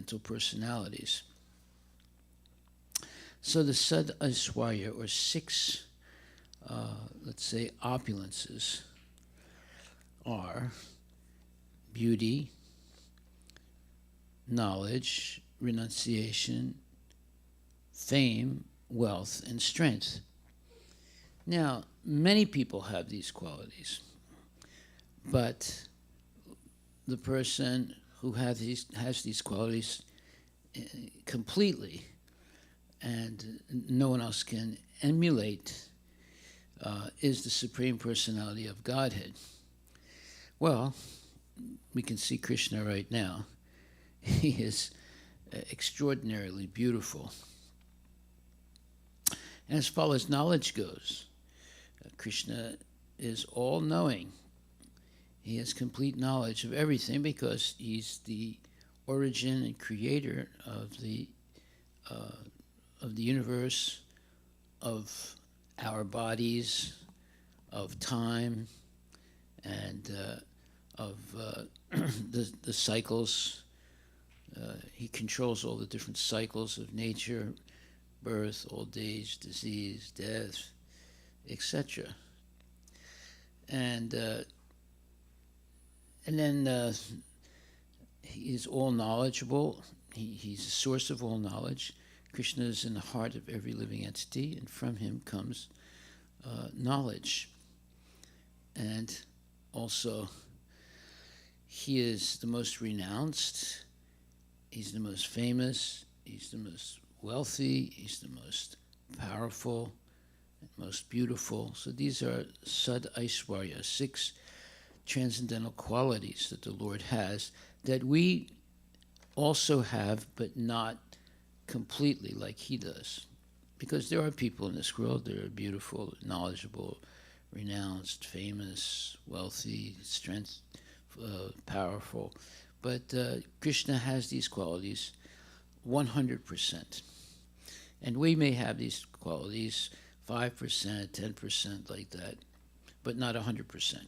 transcendental personalities. So the Sad Aishwarya, or six, let's say, opulences, are beauty, knowledge, renunciation, fame, wealth, and strength. Now, many people have these qualities, but the person who has these qualities completely, and no one else can emulate, is the Supreme Personality of Godhead. Well, we can see Krishna right now. He is extraordinarily beautiful. And as far as knowledge goes, Krishna is all-knowing. He has complete knowledge of everything because he's the origin and creator of the universe, of our bodies, of time, and of the cycles. He controls all the different cycles of nature: birth, old age, disease, death, etc. And then he is all knowledgeable. He's a source of all knowledge. Krishna is in the heart of every living entity, and from him comes knowledge. And also, he is the most renounced, he's the most famous, he's the most wealthy, he's the most powerful, most beautiful. So these are Sad Aishwarya, six transcendental qualities that the Lord has that we also have, but not completely like he does. Because there are people in this world that are beautiful, knowledgeable, renounced, famous, wealthy, strength, powerful. But Krishna has these qualities 100%. And we may have these qualities 5%, 10%, like that, but not 100%.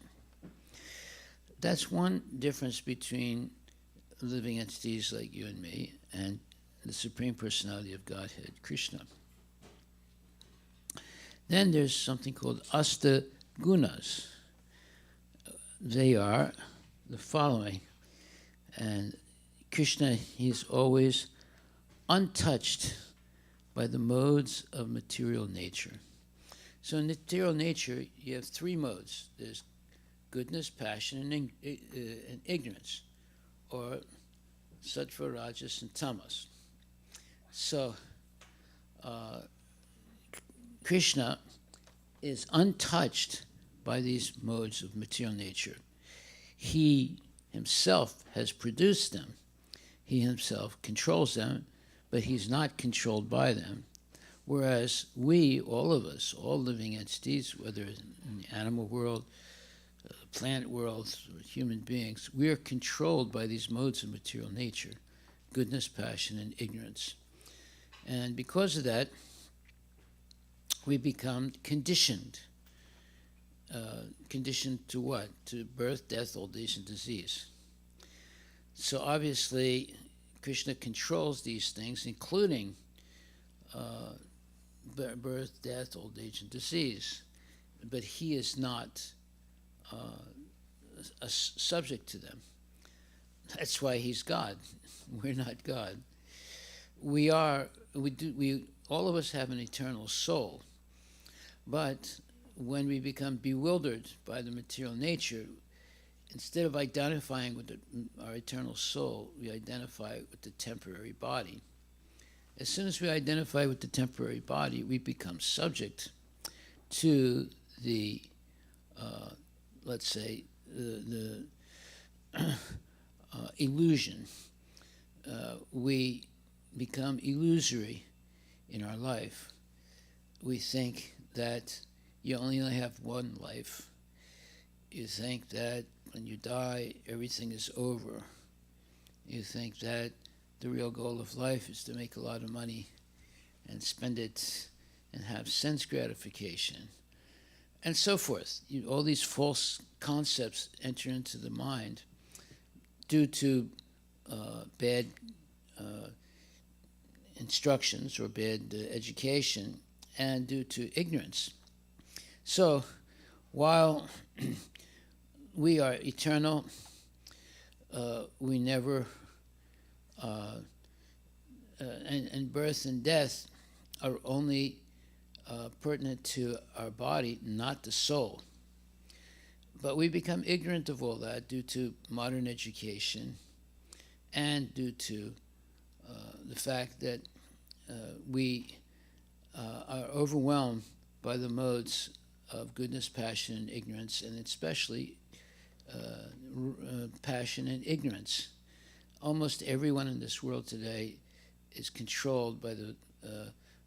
That's one difference between living entities like you and me and the Supreme Personality of Godhead, Krishna. Then there's something called Asta Gunas. They are the following. And Krishna, he's always untouched by the modes of material nature. So in material nature, you have three modes. There's goodness, passion, and ignorance, or sattva, rajas, and tamas. So Krishna is untouched by these modes of material nature. He himself has produced them. He himself controls them, but he's not controlled by them. Whereas we, all of us, all living entities, whether in the animal world, plant world, or human beings, we are controlled by these modes of material nature: goodness, passion, and ignorance. And because of that, we become conditioned. Conditioned to what? To birth, death, old age, and disease. So obviously, Krishna controls these things, including birth, death, old age, and disease. But he is not subject to them. That's why he's God. We're not God. All of us have an eternal soul. But when we become bewildered by the material nature, instead of identifying with our eternal soul, we identify with the temporary body. As soon as we identify with the temporary body, we become subject to the, let's say, the illusion. We become illusory in our life. We think that you only have one life. You think that when you die, everything is over. You think that the real goal of life is to make a lot of money and spend it and have sense gratification, and so forth. All these false concepts enter into the mind due to bad instructions or bad education, and due to ignorance. So, while we are eternal, we never, and birth and death are only pertinent to our body, not the soul. But we become ignorant of all that due to modern education and due to the fact that we are overwhelmed by the modes of goodness, passion, and ignorance, and especially passion and ignorance. Almost everyone in this world today is controlled by the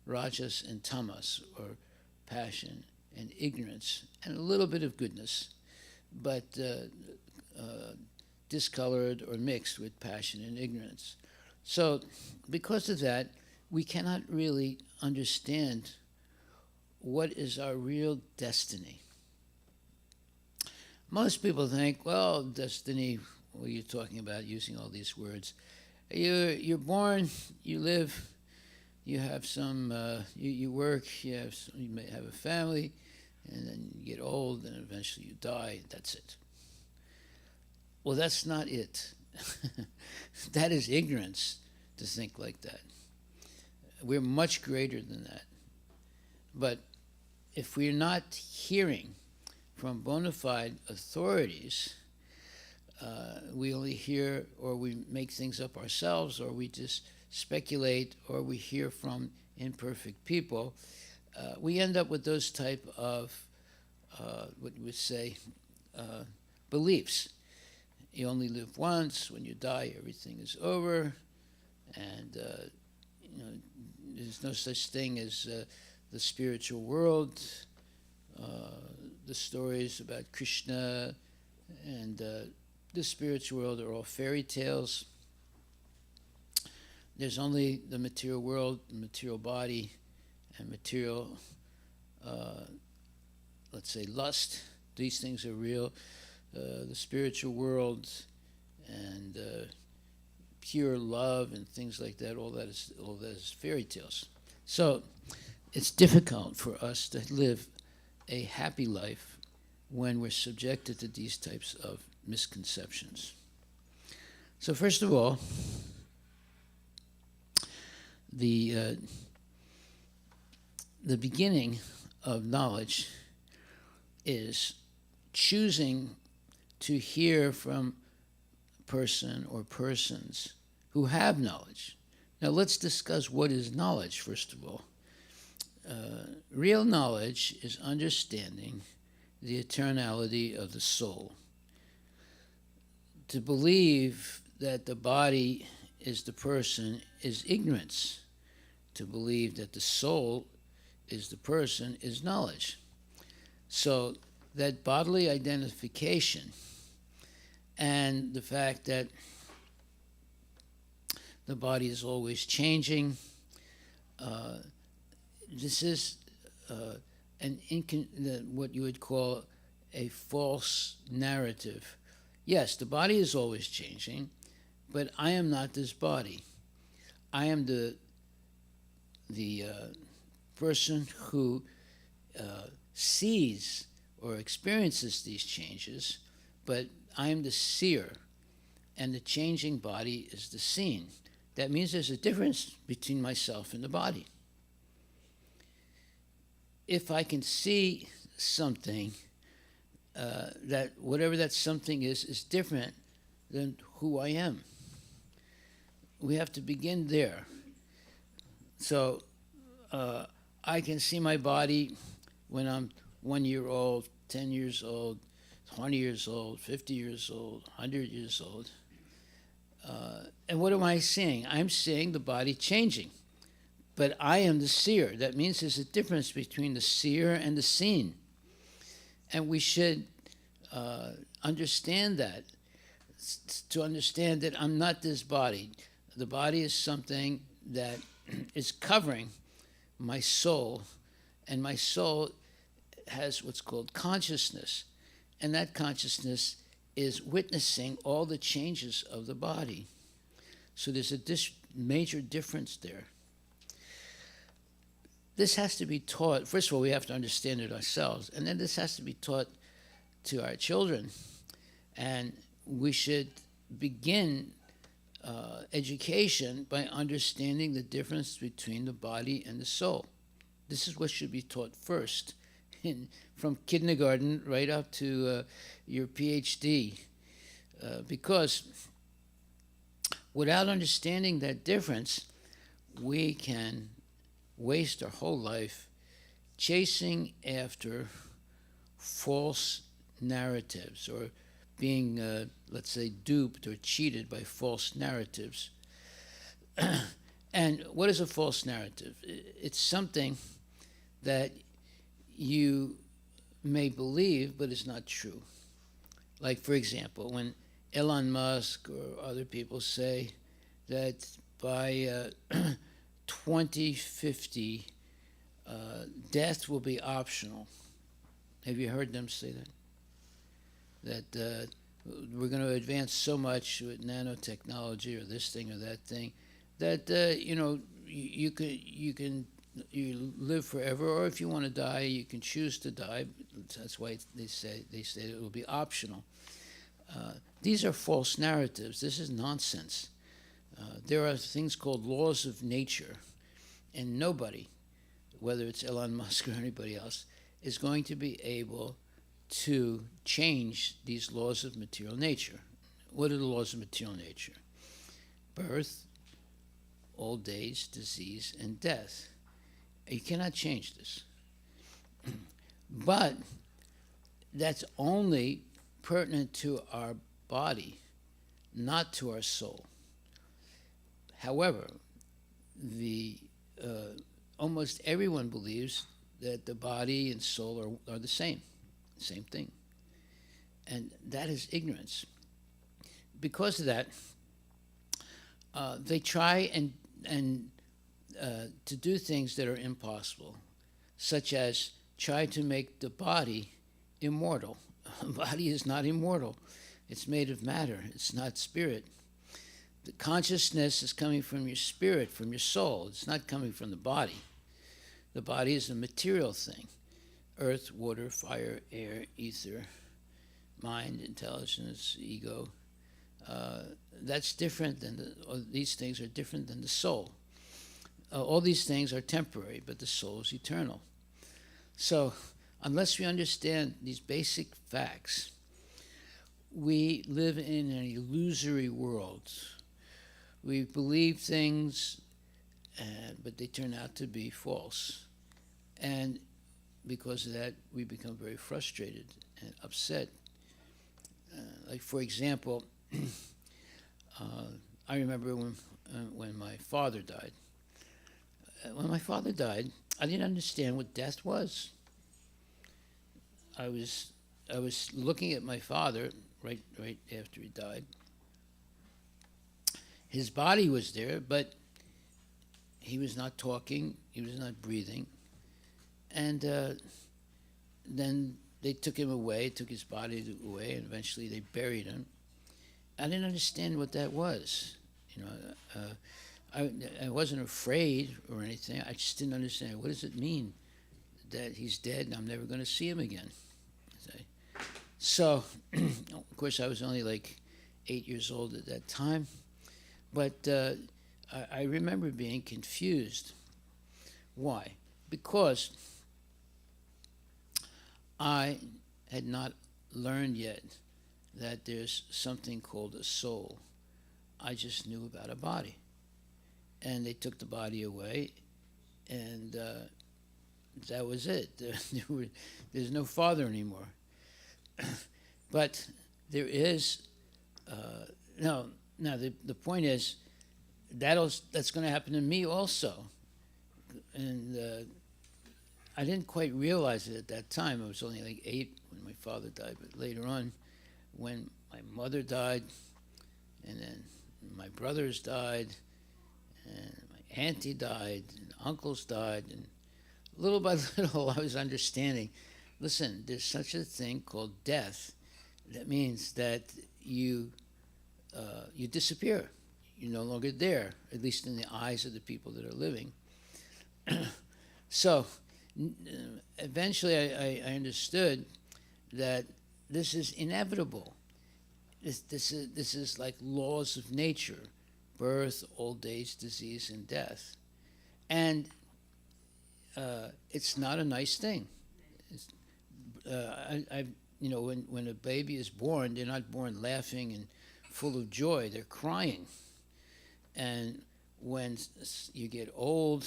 rajas and tamas, or passion and ignorance, and a little bit of goodness, but discolored or mixed with passion and ignorance. So because of that, we cannot really understand what is our real destiny. Most people think, well, destiny, what are you talking about using all these words? You're born, you live, you have some, you work, you may have a family, and then you get old, and eventually you die. That's it. Well, that's not it. That is ignorance to think like that. We're much greater than that. But if we're not hearing from bona fide authorities, we only hear, or we make things up ourselves, or we just speculate, or we hear from imperfect people, we end up with those type of, what you would say, beliefs. You only live once. When you die, everything is over, and there's no such thing as the spiritual world. The stories about Krishna and the spiritual world are all fairy tales. There's only the material world, the material body, and material, let's say, lust. These things are real. The spiritual world and pure love and things like that, all that is fairy tales. So it's difficult for us to live a happy life when we're subjected to these types of misconceptions. So first of all, the beginning of knowledge is choosing to hear from a person or persons who have knowledge. Now let's discuss what is knowledge, first of all. Real knowledge is understanding the eternality of the soul. To believe that the body is the person is ignorance. To believe that the soul is the person is knowledge. So that bodily identification and the fact that the body is always changing, this is what you would call a false narrative. Yes, the body is always changing, but I am not this body. I am the person who sees or experiences these changes, but I am the seer, and the changing body is the seen. That means there's a difference between myself and the body. If I can see something, that whatever that something is different than who I am. We have to begin there. So I can see my body when I'm 1 year old, 10 years old, 20 years old, 50 years old, 100 years old. And what am I seeing? I'm seeing the body changing. But I am the seer. That means there's a difference between the seer and the seen. And we should understand that, to understand that I'm not this body. The body is something that is covering my soul, and my soul has what's called consciousness. And that consciousness is witnessing all the changes of the body. So there's a major difference there. this has to be taught. First of all, we have to understand it ourselves, and then this has to be taught to our children. And we should begin education by understanding the difference between the body and the soul. This is what should be taught first, from kindergarten right up to your PhD, because without understanding that difference, we can waste our whole life chasing after false narratives, or being, let's say, duped or cheated by false narratives. And what is a false narrative? It's something that you may believe, but it's not true. Like, for example, when Elon Musk or other people say that by 2050, death will be optional. Have you heard them say that? That we're going to advance so much with nanotechnology or this thing or that thing that you live forever, or if you want to die, you can choose to die. That's why they say it will be optional. These are false narratives. This is nonsense. There are things called laws of nature, and nobody, whether it's Elon Musk or anybody else, is going to be able to change these laws of material nature. What are the laws of material nature? Birth, old age, disease, and death. You cannot change this. But that's only pertinent to our body, not to our soul. However, almost everyone believes that the body and soul are the same thing. And that is ignorance. Because of that, they try and to do things that are impossible, such as try to make the body immortal. The body is not immortal. It's made of matter. It's not spirit. The consciousness is coming from your spirit, from your soul. It's not coming from the body. The body is a material thing. Earth, water, fire, air, ether, mind, intelligence, ego. That's different than these things are different than the soul. All these things are temporary, but the soul is eternal. So, unless we understand these basic facts, we live in an illusory world. We believe things, but they turn out to be false. And because of that, we become very frustrated and upset. Like, for example, I remember when my father died. When my father died, I didn't understand what death was. I was looking at my father right after he died. His body was there, but he was not talking. He was not breathing. And then they took him away, took his body away, and eventually they buried him. I didn't understand what that was. I wasn't afraid or anything. I just didn't understand. What does it mean that he's dead and I'm never going to see him again? So, of course, I was only like 8 years old at that time. But I remember being confused. Why? Because I had not learned yet that there's something called a soul. I just knew about a body. And they took the body away, and that was it. There's no father anymore. But there is, now the point is, that's going to happen to me also. And I didn't quite realize it at that time. I was only like 8 when my father died, but later on, when my mother died, and then my brothers died, and my auntie died, and uncles died, and little by little I was understanding, listen, there's such a thing called death. That means that you disappear. You're no longer there, at least in the eyes of the people that are living. So eventually I understood that this is inevitable. This is like laws of nature: birth, old age, disease, and death. And it's not a nice thing. It's, when a baby is born, they're not born laughing and full of joy. They're crying. And when you get old,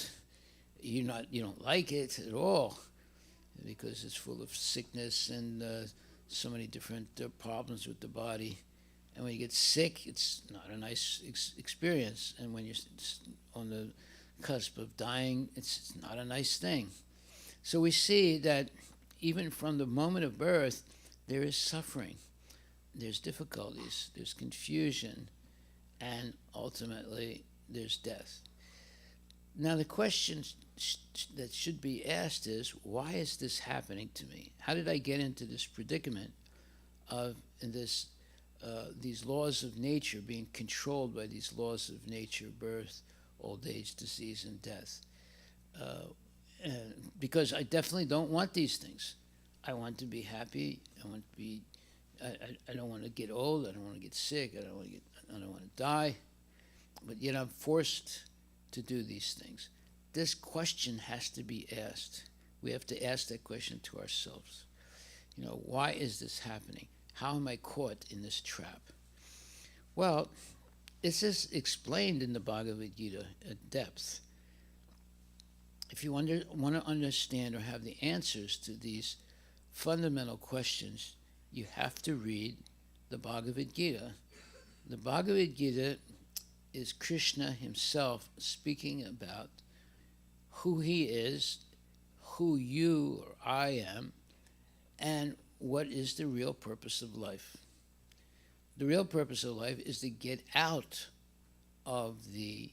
you don't like it at all because it's full of sickness and so many different problems with the body. And when you get sick, it's not a nice experience. And when you're on the cusp of dying, it's not a nice thing. So we see that even from the moment of birth, there is suffering, there's difficulties, there's confusion, and ultimately there's death. Now, the question that should be asked is, why is this happening to me? How did I get into this predicament of these laws of nature, being controlled by these laws of nature: birth, old age, disease, and death? Because I definitely don't want these things. I want to be happy. I want to be. I don't want to get old. I don't want to get sick. I don't want to die. But yet I'm forced to do these things. This question has to be asked. We have to ask that question to ourselves. Why is this happening? How am I caught in this trap? Well, this is explained in the Bhagavad Gita at depth. If you want to understand or have the answers to these fundamental questions, you have to read the Bhagavad Gita. The Bhagavad Gita is Krishna himself speaking about who he is, who you or I am, and what is the real purpose of life. The real purpose of life is to get out of the,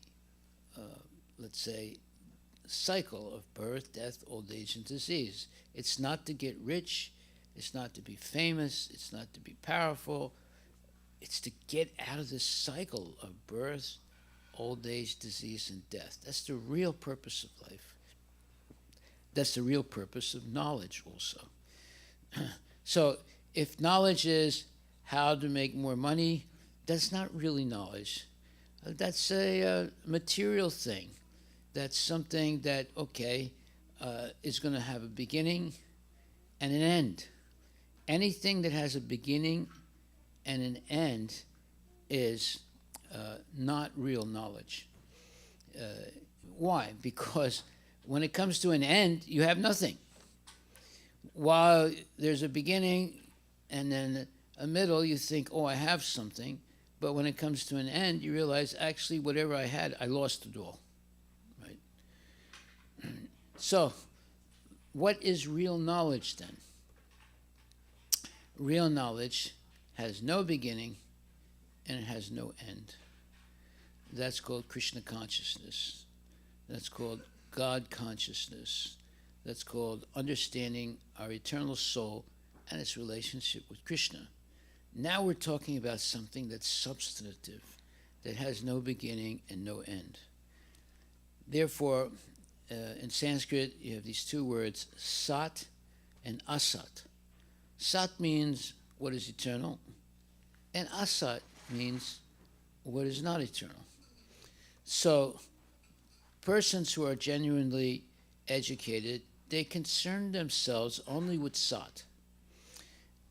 let's say, cycle of birth, death, old age, and disease. It's not to get rich. It's not to be famous. It's not to be powerful. It's to get out of this cycle of birth, old age, disease, and death. That's the real purpose of life. That's the real purpose of knowledge also. So if knowledge is how to make more money, that's not really knowledge. That's a material thing. That's something that, is going to have a beginning and an end. Anything that has a beginning and an end is not real knowledge. Why? Because when it comes to an end, you have nothing. While there's a beginning and then a middle, you think, I have something. But when it comes to an end, you realize, actually, whatever I had, I lost it all. Right? So, what is real knowledge then? Real knowledge has no beginning and it has no end. That's called Krishna consciousness. That's called God consciousness. That's called understanding our eternal soul and its relationship with Krishna. Now we're talking about something that's substantive, that has no beginning and no end. Therefore, in Sanskrit, you have these two words, sat and asat. Sat means what is eternal, and asat means what is not eternal. So, persons who are genuinely educated, they concern themselves only with sat.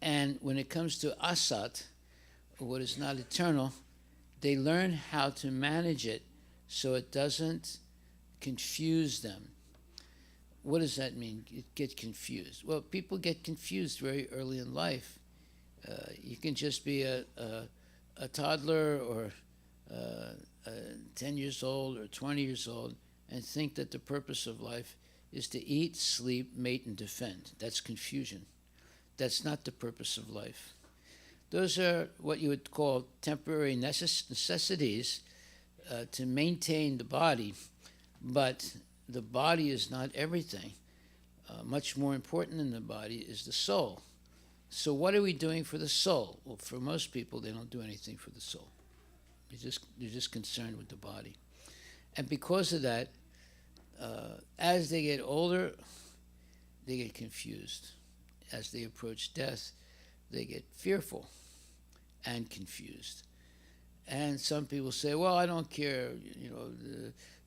And when it comes to asat, what is not eternal, they learn how to manage it so it doesn't confuse them. What does that mean, get confused? Well, people get confused very early in life. You can just be a toddler or 10 years old or 20 years old and think that the purpose of life is to eat, sleep, mate, and defend. That's confusion. That's not the purpose of life. Those are what you would call temporary necessities to maintain the body, but the body is not everything. Much more important than the body is the soul. So what are we doing for the soul? Well, for most people, they don't do anything for the soul. They're just concerned with the body. And because of that, As they get older, they get confused. As they approach death, they get fearful and confused. And some people say, well, I don't care,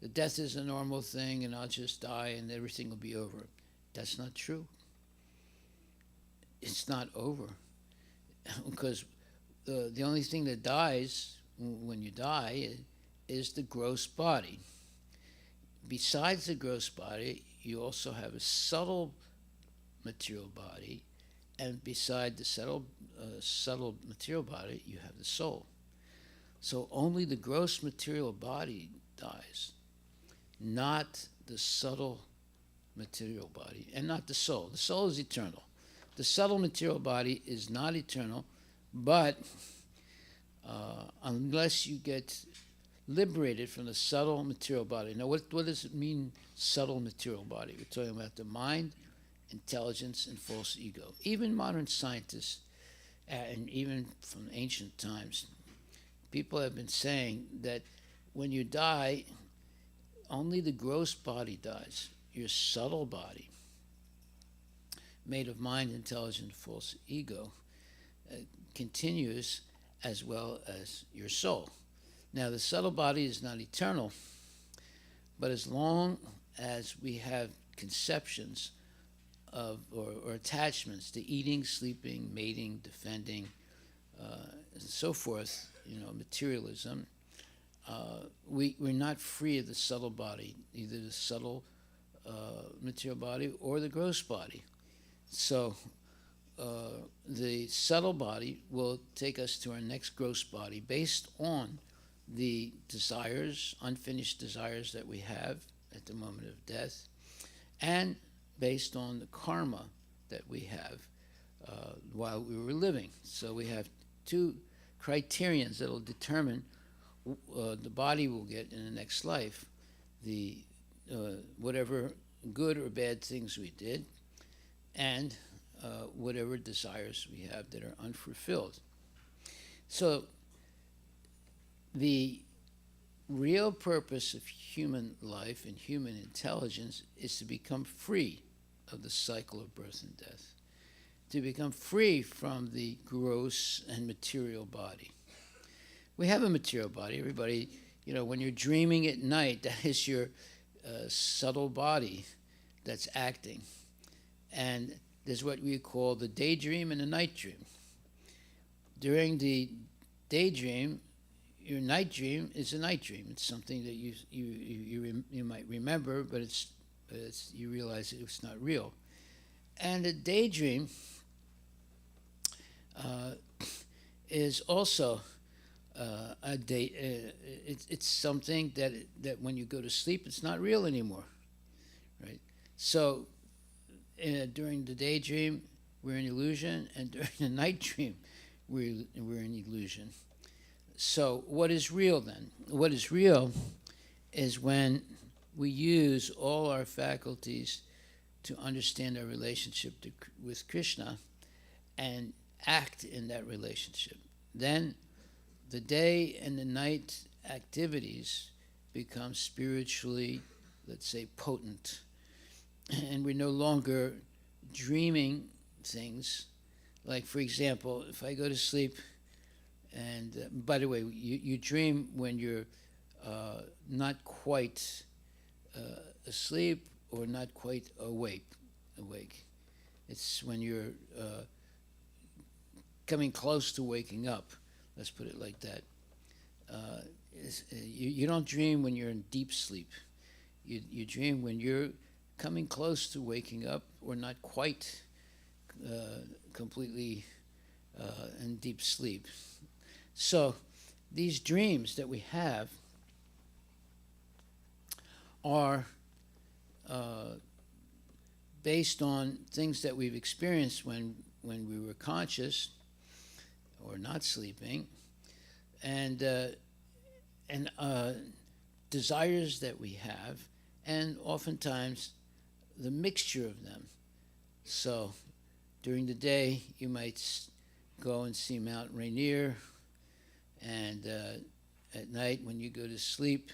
the death is a normal thing and I'll just die and everything will be over. That's not true. It's not over. Because the only thing that dies when you die is the gross body. Besides the gross body, you also have a subtle material body, and beside the subtle material body, you have the soul. So only the gross material body dies, not the subtle material body, and not the soul. The soul is eternal. The subtle material body is not eternal, but unless you get liberated from the subtle material body. Now, what does it mean, subtle material body? We're talking about the mind, intelligence, and false ego. Even modern scientists, and even from ancient times, people have been saying that when you die, only the gross body dies. Your subtle body, made of mind, intelligence, false ego, continues as well as your soul. Now, the subtle body is not eternal, but as long as we have conceptions of or attachments to eating, sleeping, mating, defending, and so forth, materialism, we're not free of the subtle body, either the subtle material body or the gross body. So the subtle body will take us to our next gross body based on the desires, unfinished desires that we have at the moment of death, and based on the karma that we have while we were living. So we have two criterions that will determine the body will get in the next life, the whatever good or bad things we did, and whatever desires we have that are unfulfilled. So the real purpose of human life and human intelligence is to become free of the cycle of birth and death, to become free from the gross and material body. We have a material body. Everybody, when you're dreaming at night, that is your subtle body that's acting. And there's what we call the daydream and the night dream. During the daydream, your night dream is a night dream. It's something that you might remember, but it's you realize it's not real. And a daydream is also it's something that when you go to sleep, it's not real anymore, right? So during the daydream, we're in illusion, and during the night dream, we're in illusion. So what is real then? What is real is when we use all our faculties to understand our relationship with Krishna and act in that relationship. Then the day and the night activities become spiritually, let's say, potent. And we're no longer dreaming things. Like, for example, if I go to sleep, and by the way, you dream when you're not quite asleep or not quite awake. It's when you're coming close to waking up. Let's put it like that. You don't dream when you're in deep sleep. You dream when you're coming close to waking up or not quite completely in deep sleep. So these dreams that we have are based on things that we've experienced when we were conscious or not sleeping, and desires that we have, and oftentimes the mixture of them. So during the day, you might go and see Mount Rainier, and at night when you go to sleep,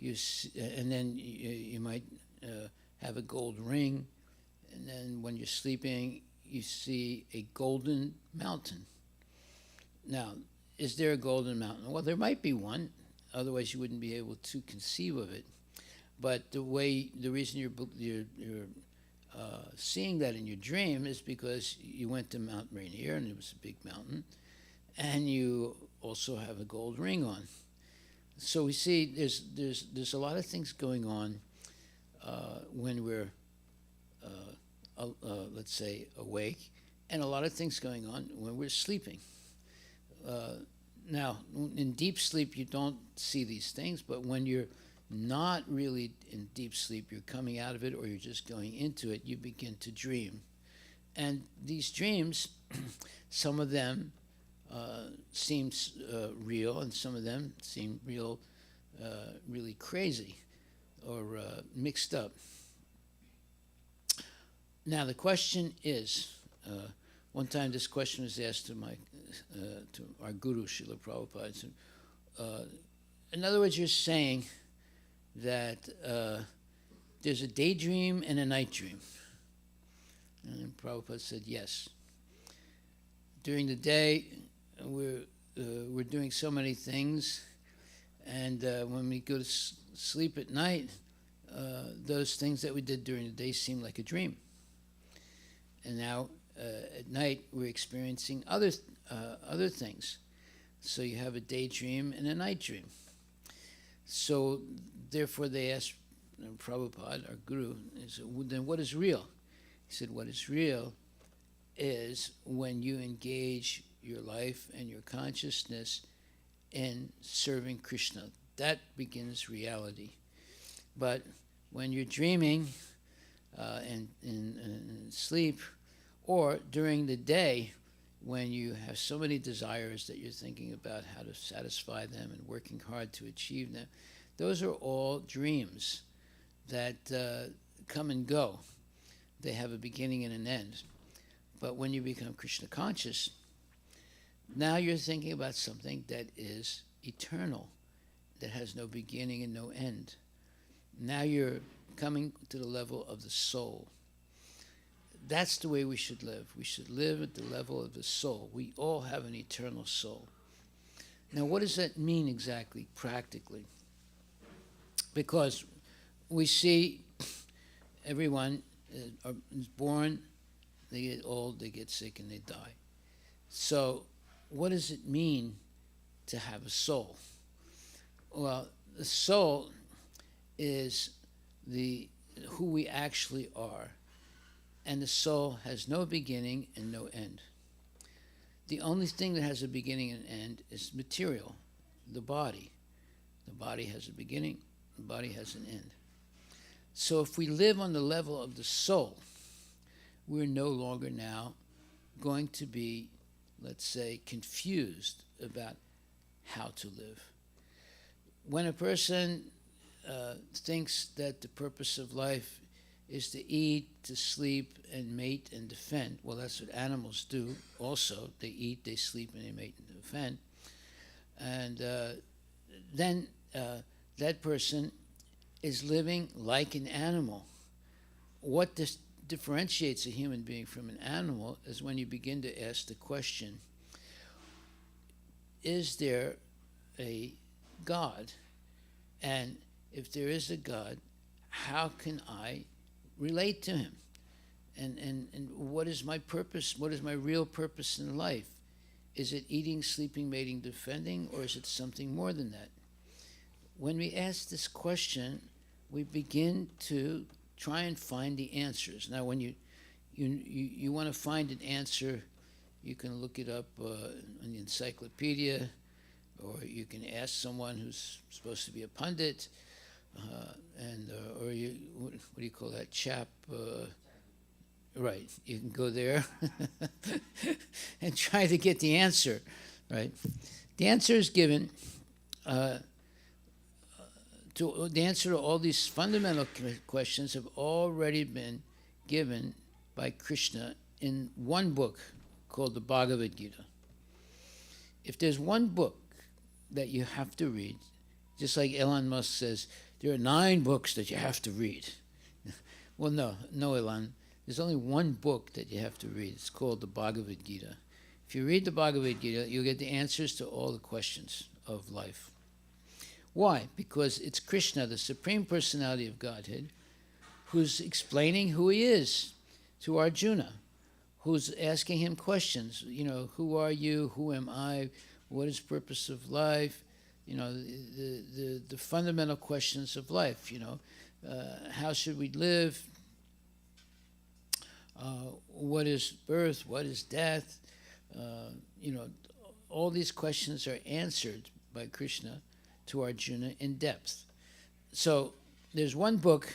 and then you might have a gold ring, and then when you're sleeping, you see a golden mountain. Now, is there a golden mountain? Well, there might be one. Otherwise, you wouldn't be able to conceive of it. But the reason you're seeing that in your dream is because you went to Mount Rainier and it was a big mountain, and you also have a gold ring on. So we see there's a lot of things going on when we're let's say awake, and a lot of things going on when we're sleeping. Now, in deep sleep, you don't see these things, but when you're not really in deep sleep, you're coming out of it or you're just going into it, you begin to dream. And these dreams, some of them seem real, and some of them seem really crazy or mixed up. Now, the question is, one time this question was asked to our guru, Srila Prabhupada. In other words, you're saying that there's a daydream and a night dream. And Prabhupada said, yes. During the day, we're doing so many things, and when we go to sleep at night, those things that we did during the day seem like a dream. And now, at night, we're experiencing other things. So you have a daydream and a night dream. So therefore they asked Prabhupada, our guru, then what is real? He said, what is real is when you engage your life and your consciousness in serving Krishna. That begins reality. But when you're dreaming and in sleep, or during the day when you have so many desires that you're thinking about how to satisfy them and working hard to achieve them, those are all dreams that come and go. They have a beginning and an end. But when you become Krishna conscious, now you're thinking about something that is eternal, that has no beginning and no end. Now you're coming to the level of the soul. That's the way we should live. We should live at the level of the soul. We all have an eternal soul. Now, what does that mean exactly, practically? Because we see everyone is born, they get old, they get sick, and they die. So, what does it mean to have a soul? Well, the soul is who we actually are. And the soul has no beginning and no end. The only thing that has a beginning and end is material, the body. The body has a beginning, the body has an end. So if we live on the level of the soul, we're no longer now going to be, let's say, confused about how to live. When a person thinks that the purpose of life is to eat, to sleep, and mate and defend. Well, that's what animals do also. They eat, they sleep, and they mate and defend. And then that person is living like an animal. What differentiates a human being from an animal is when you begin to ask the question, is there a God? And if there is a God, how can I relate to him? And what is my purpose? What is my real purpose in life? Is it eating, sleeping, mating, defending, or is it something more than that? When we ask this question, we begin to try and find the answers. Now, when you want to find an answer, you can look it up on the encyclopedia, or you can ask someone who's supposed to be a pundit, or what do you call that chap? Right, you can go there and try to get the answer, right? The answer is given. The answer to all these fundamental questions have already been given by Krishna in one book called the Bhagavad Gita. If there's one book that you have to read, just like Elon Musk says, there are 9 books that you have to read. Well, no, Ilan. There's only one book that you have to read. It's called the Bhagavad Gita. If you read the Bhagavad Gita, you'll get the answers to all the questions of life. Why? Because it's Krishna, the Supreme Personality of Godhead, who's explaining who he is to Arjuna, who's asking him questions. Who are you? Who am I? What is the purpose of life? The fundamental questions of life. How should we live? What is birth? What is death? All these questions are answered by Krishna to Arjuna in depth. So there's one book,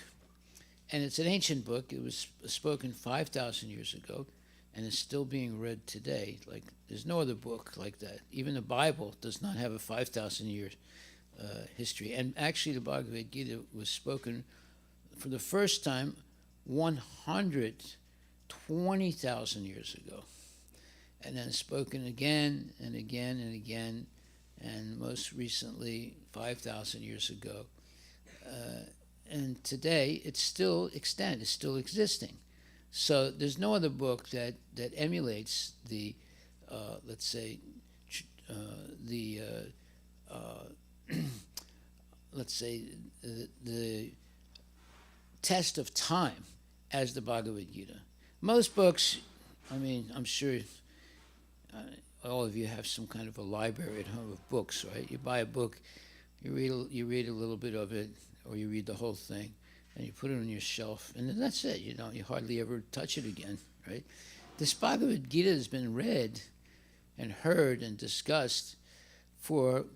and it's an ancient book. It was spoken 5,000 years ago, and is still being read today. Like, there's no other book like that. Even the Bible does not have a 5,000 year history. And actually, the Bhagavad Gita was spoken for the first time 120,000 years ago, and then spoken again and again and again, and most recently 5,000 years ago. And today it's still extant, it's still existing. So there's no other book that emulates the, let's say, the test of time as the Bhagavad Gita. Most books, I'm sure all of you have some kind of a library at home of books, right? You buy a book, you read a little bit of it, or you read the whole thing, and you put it on your shelf, and then that's it. You hardly ever touch it again, right? This Bhagavad Gita has been read and heard and discussed for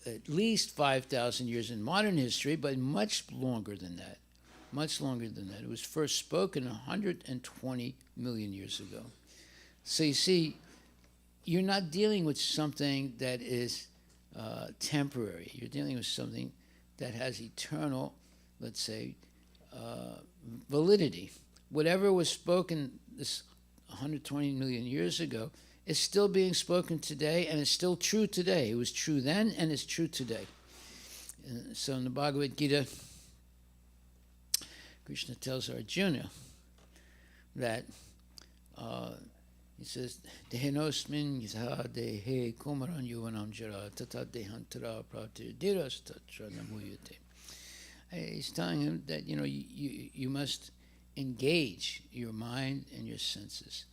at least 5,000 years in modern history, but much longer than that. Much longer than that. It was first spoken 120 million years ago. So you see, you're not dealing with something that is temporary. You're dealing with something that has eternal, let's say, validity. Whatever was spoken this 120 million years ago is still being spoken today, and is still true today. It was true then, and it's true today. So in the Bhagavad Gita, Krishna tells Arjuna that he says, Dehenosmin yitha dehe kumaran yuvanam jara tata dehantara pratidiras tatra namuyate. He's telling him that you must engage your mind and your senses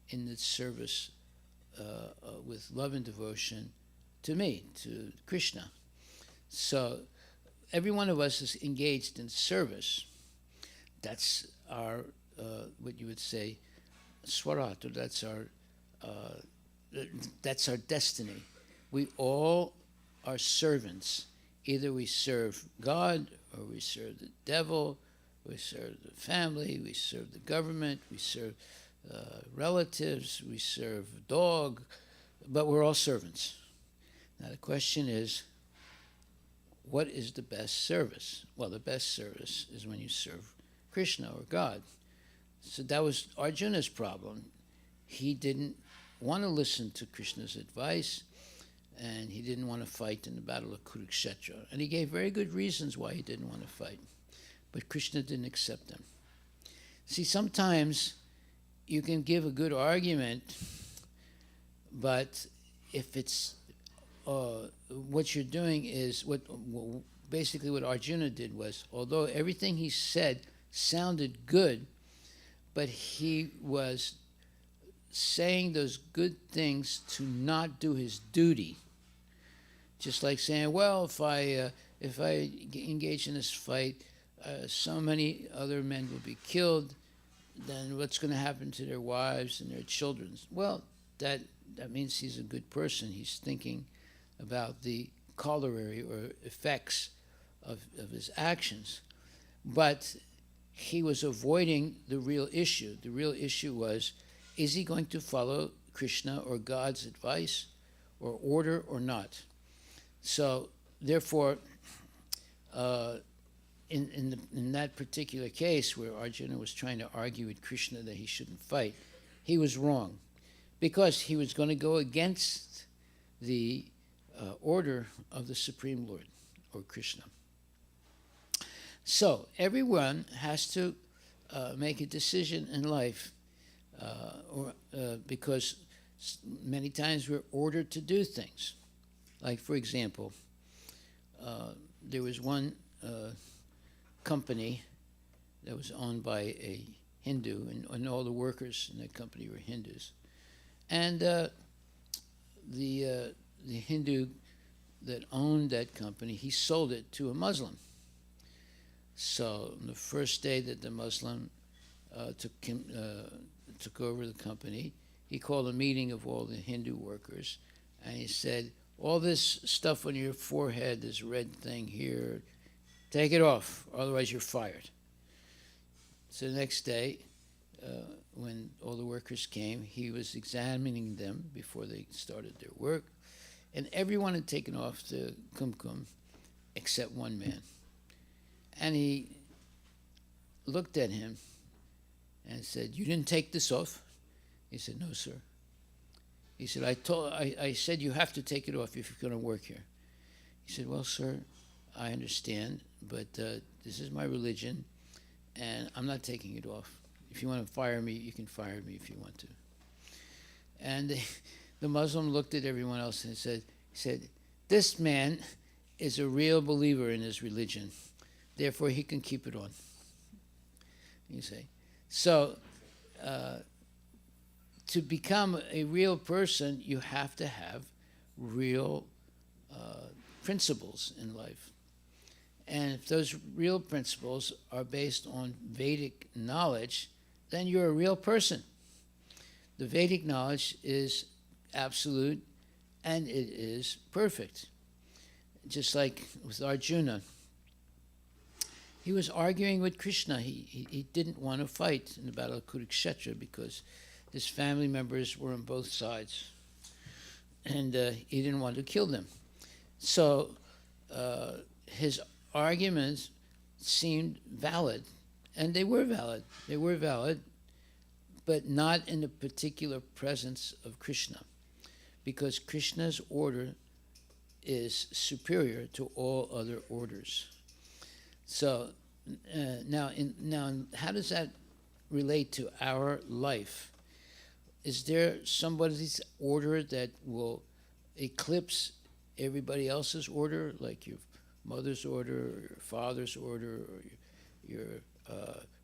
in the service with love and devotion to me, to Krishna. So every one of us is engaged in service. That's our, what you would say, swarat, or that's our destiny. We all are servants. Either we serve God, or we serve the devil, we serve the family, we serve the government, we serve relatives, we serve a dog, but we're all servants. Now the question is, what is the best service? Well, the best service is when you serve Krishna or God. So that was Arjuna's problem. He didn't want to listen to Krishna's advice, and he didn't want to fight in the battle of Kurukshetra. And he gave very good reasons why he didn't want to fight. But Krishna didn't accept them. See, sometimes you can give a good argument, but if it's what you're doing is basically what Arjuna did was, although everything he said sounded good, but he was saying those good things to not do his duty. Just like saying, well, if I engage in this fight, so many other men will be killed, then what's going to happen to their wives and their children? Well, that means he's a good person. He's thinking about the corollary or effects of his actions. But he was avoiding the real issue. The real issue was, is he going to follow Krishna or God's advice or order or not? So, therefore, in that particular case where Arjuna was trying to argue with Krishna that he shouldn't fight, he was wrong, because he was going to go against the order of the Supreme Lord, or Krishna. So everyone has to make a decision in life, because many times we're ordered to do things. Like, for example, there was one company that was owned by a Hindu, and all the workers in that company were Hindus. And the Hindu that owned that company, he sold it to a Muslim. So on the first day that the Muslim took over the company, he called a meeting of all the Hindu workers, and he said, all this stuff on your forehead, this red thing here, take it off, otherwise you're fired. So the next day, when all the workers came, he was examining them before they started their work, and everyone had taken off the kumkum except one man. And he looked at him and said, you didn't take this off? He said, no, sir. He said, I said you have to take it off if you're going to work here. He said, well, sir, I understand, but this is my religion, and I'm not taking it off. If you want to fire me, you can fire me if you want to. And the Muslim looked at everyone else and said, this man is a real believer in his religion. Therefore, he can keep it on. You see. So, to become a real person, you have to have real principles in life. And if those real principles are based on Vedic knowledge, then you're a real person. The Vedic knowledge is absolute and it is perfect. Just like with Arjuna. He was arguing with Krishna. He didn't want to fight in the Battle of Kurukshetra because his family members were on both sides. And he didn't want to kill them. So his arguments seemed valid. And they were valid. They were valid, but not in the particular presence of Krishna. Because Krishna's order is superior to all other orders. So now, how does that relate to our life? Is there somebody's order that will eclipse everybody else's order, like your mother's order, or your father's order, or your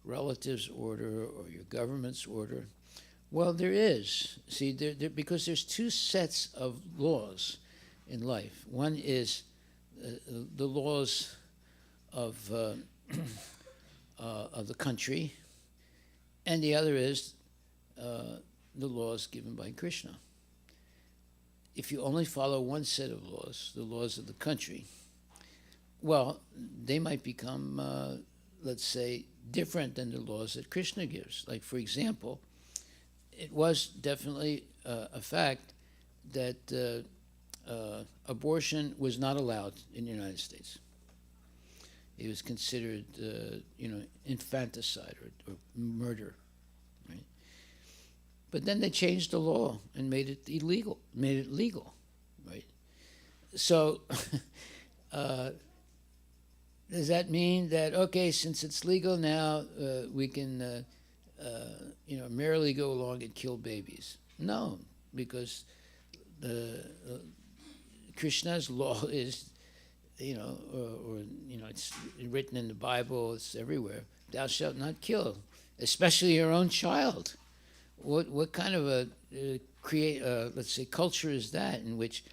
relatives' order, or your government's order? Well, there is. See, because there's two sets of laws in life. One is the laws of the country, and the other is the laws given by Krishna. If you only follow one set of laws, the laws of the country, well, they might become, let's say, different than the laws that Krishna gives. Like, for example, it was definitely a fact that abortion was not allowed in the United States. It was considered, infanticide or murder, right? But then they changed the law and made it illegal, made it legal, right? So does that mean that, okay, since it's legal now, we can, merely go along and kill babies? No, because Krishna's law is, it's written in the Bible, it's everywhere. Thou shalt not kill, especially your own child. What kind of a let's say, culture is that in which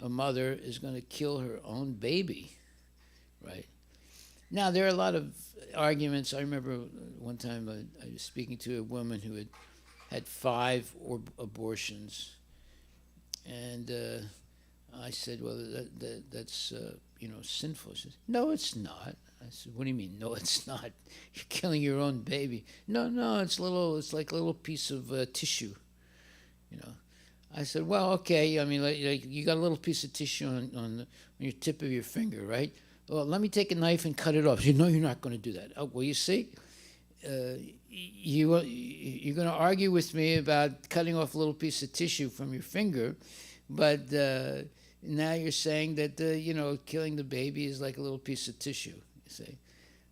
a mother is going to kill her own baby, right? Now, there are a lot of arguments. I remember one time I was speaking to a woman who had 5 abortions, and I said, well, that's sinful. She said, no, it's not. I said, what do you mean, no, it's not? You're killing your own baby. No, it's like a little piece of tissue, I said, well, okay, I mean, like you got a little piece of tissue on your tip of your finger, right? Well, let me take a knife and cut it off. She said, no, you're not going to do that. Oh, well, you see, you're going to argue with me about cutting off a little piece of tissue from your finger, but now you're saying that, killing the baby is like a little piece of tissue, you see.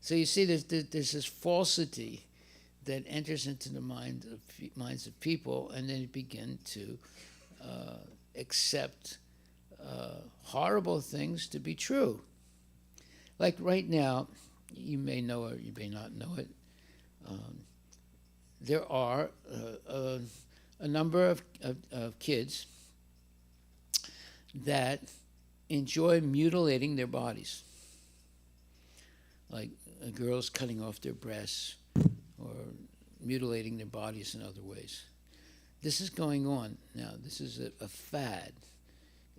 So you see, there's this falsity that enters into the minds of people, and then begin to accept horrible things to be true. Like right now, you may know it, you may not know it. There are a number of kids that enjoy mutilating their bodies, like girls cutting off their breasts or mutilating their bodies in other ways. This is going on now. This is a fad.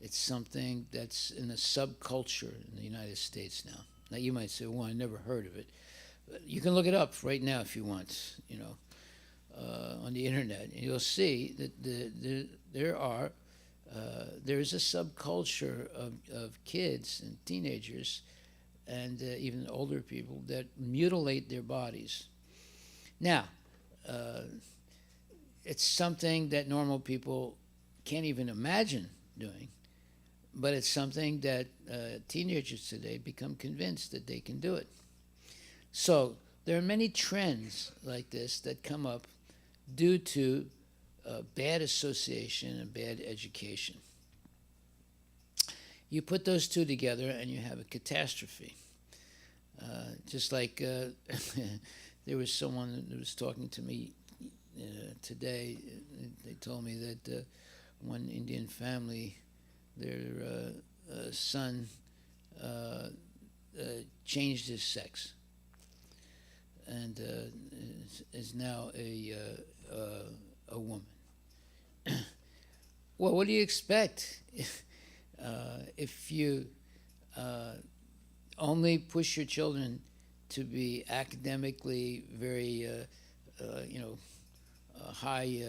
It's something that's in a subculture in the United States now. Now you might say, well, I never heard of it. But you can look it up right now if you want, on the internet. And you'll see that there's a subculture of kids and teenagers and even older people that mutilate their bodies. Now, it's something that normal people can't even imagine doing, but it's something that teenagers today become convinced that they can do it. So there are many trends like this that come up due to bad association and bad education. You put those two together and you have a catastrophe. Just like there was someone that was talking to me today. They told me that one Indian family, their son changed his sex and is now a woman. Well, what do you expect if you only push your children to be academically very, high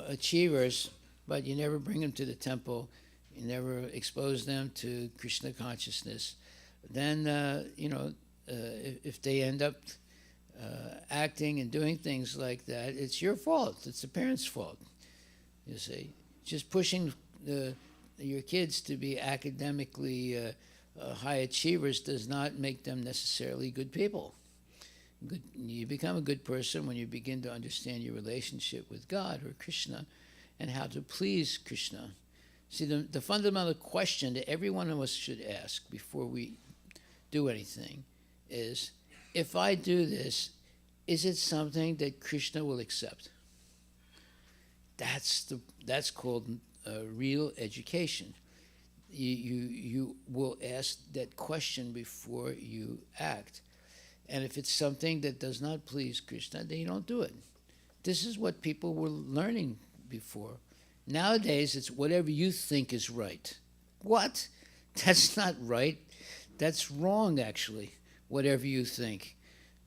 achievers, but you never bring them to the temple, you never expose them to Krishna consciousness? Then, if they end up acting and doing things like that, it's your fault. It's the parents' fault. You see, just pushing your kids to be academically high achievers does not make them necessarily good people. You become a good person when you begin to understand your relationship with God or Krishna and how to please Krishna. See, the fundamental question that every one of us should ask before we do anything is, if I do this, is it something that Krishna will accept? That's called real education. You will ask that question before you act. And if it's something that does not please Krishna, then you don't do it. This is what people were learning before. Nowadays, it's whatever you think is right. What? That's not right. That's wrong, actually, whatever you think.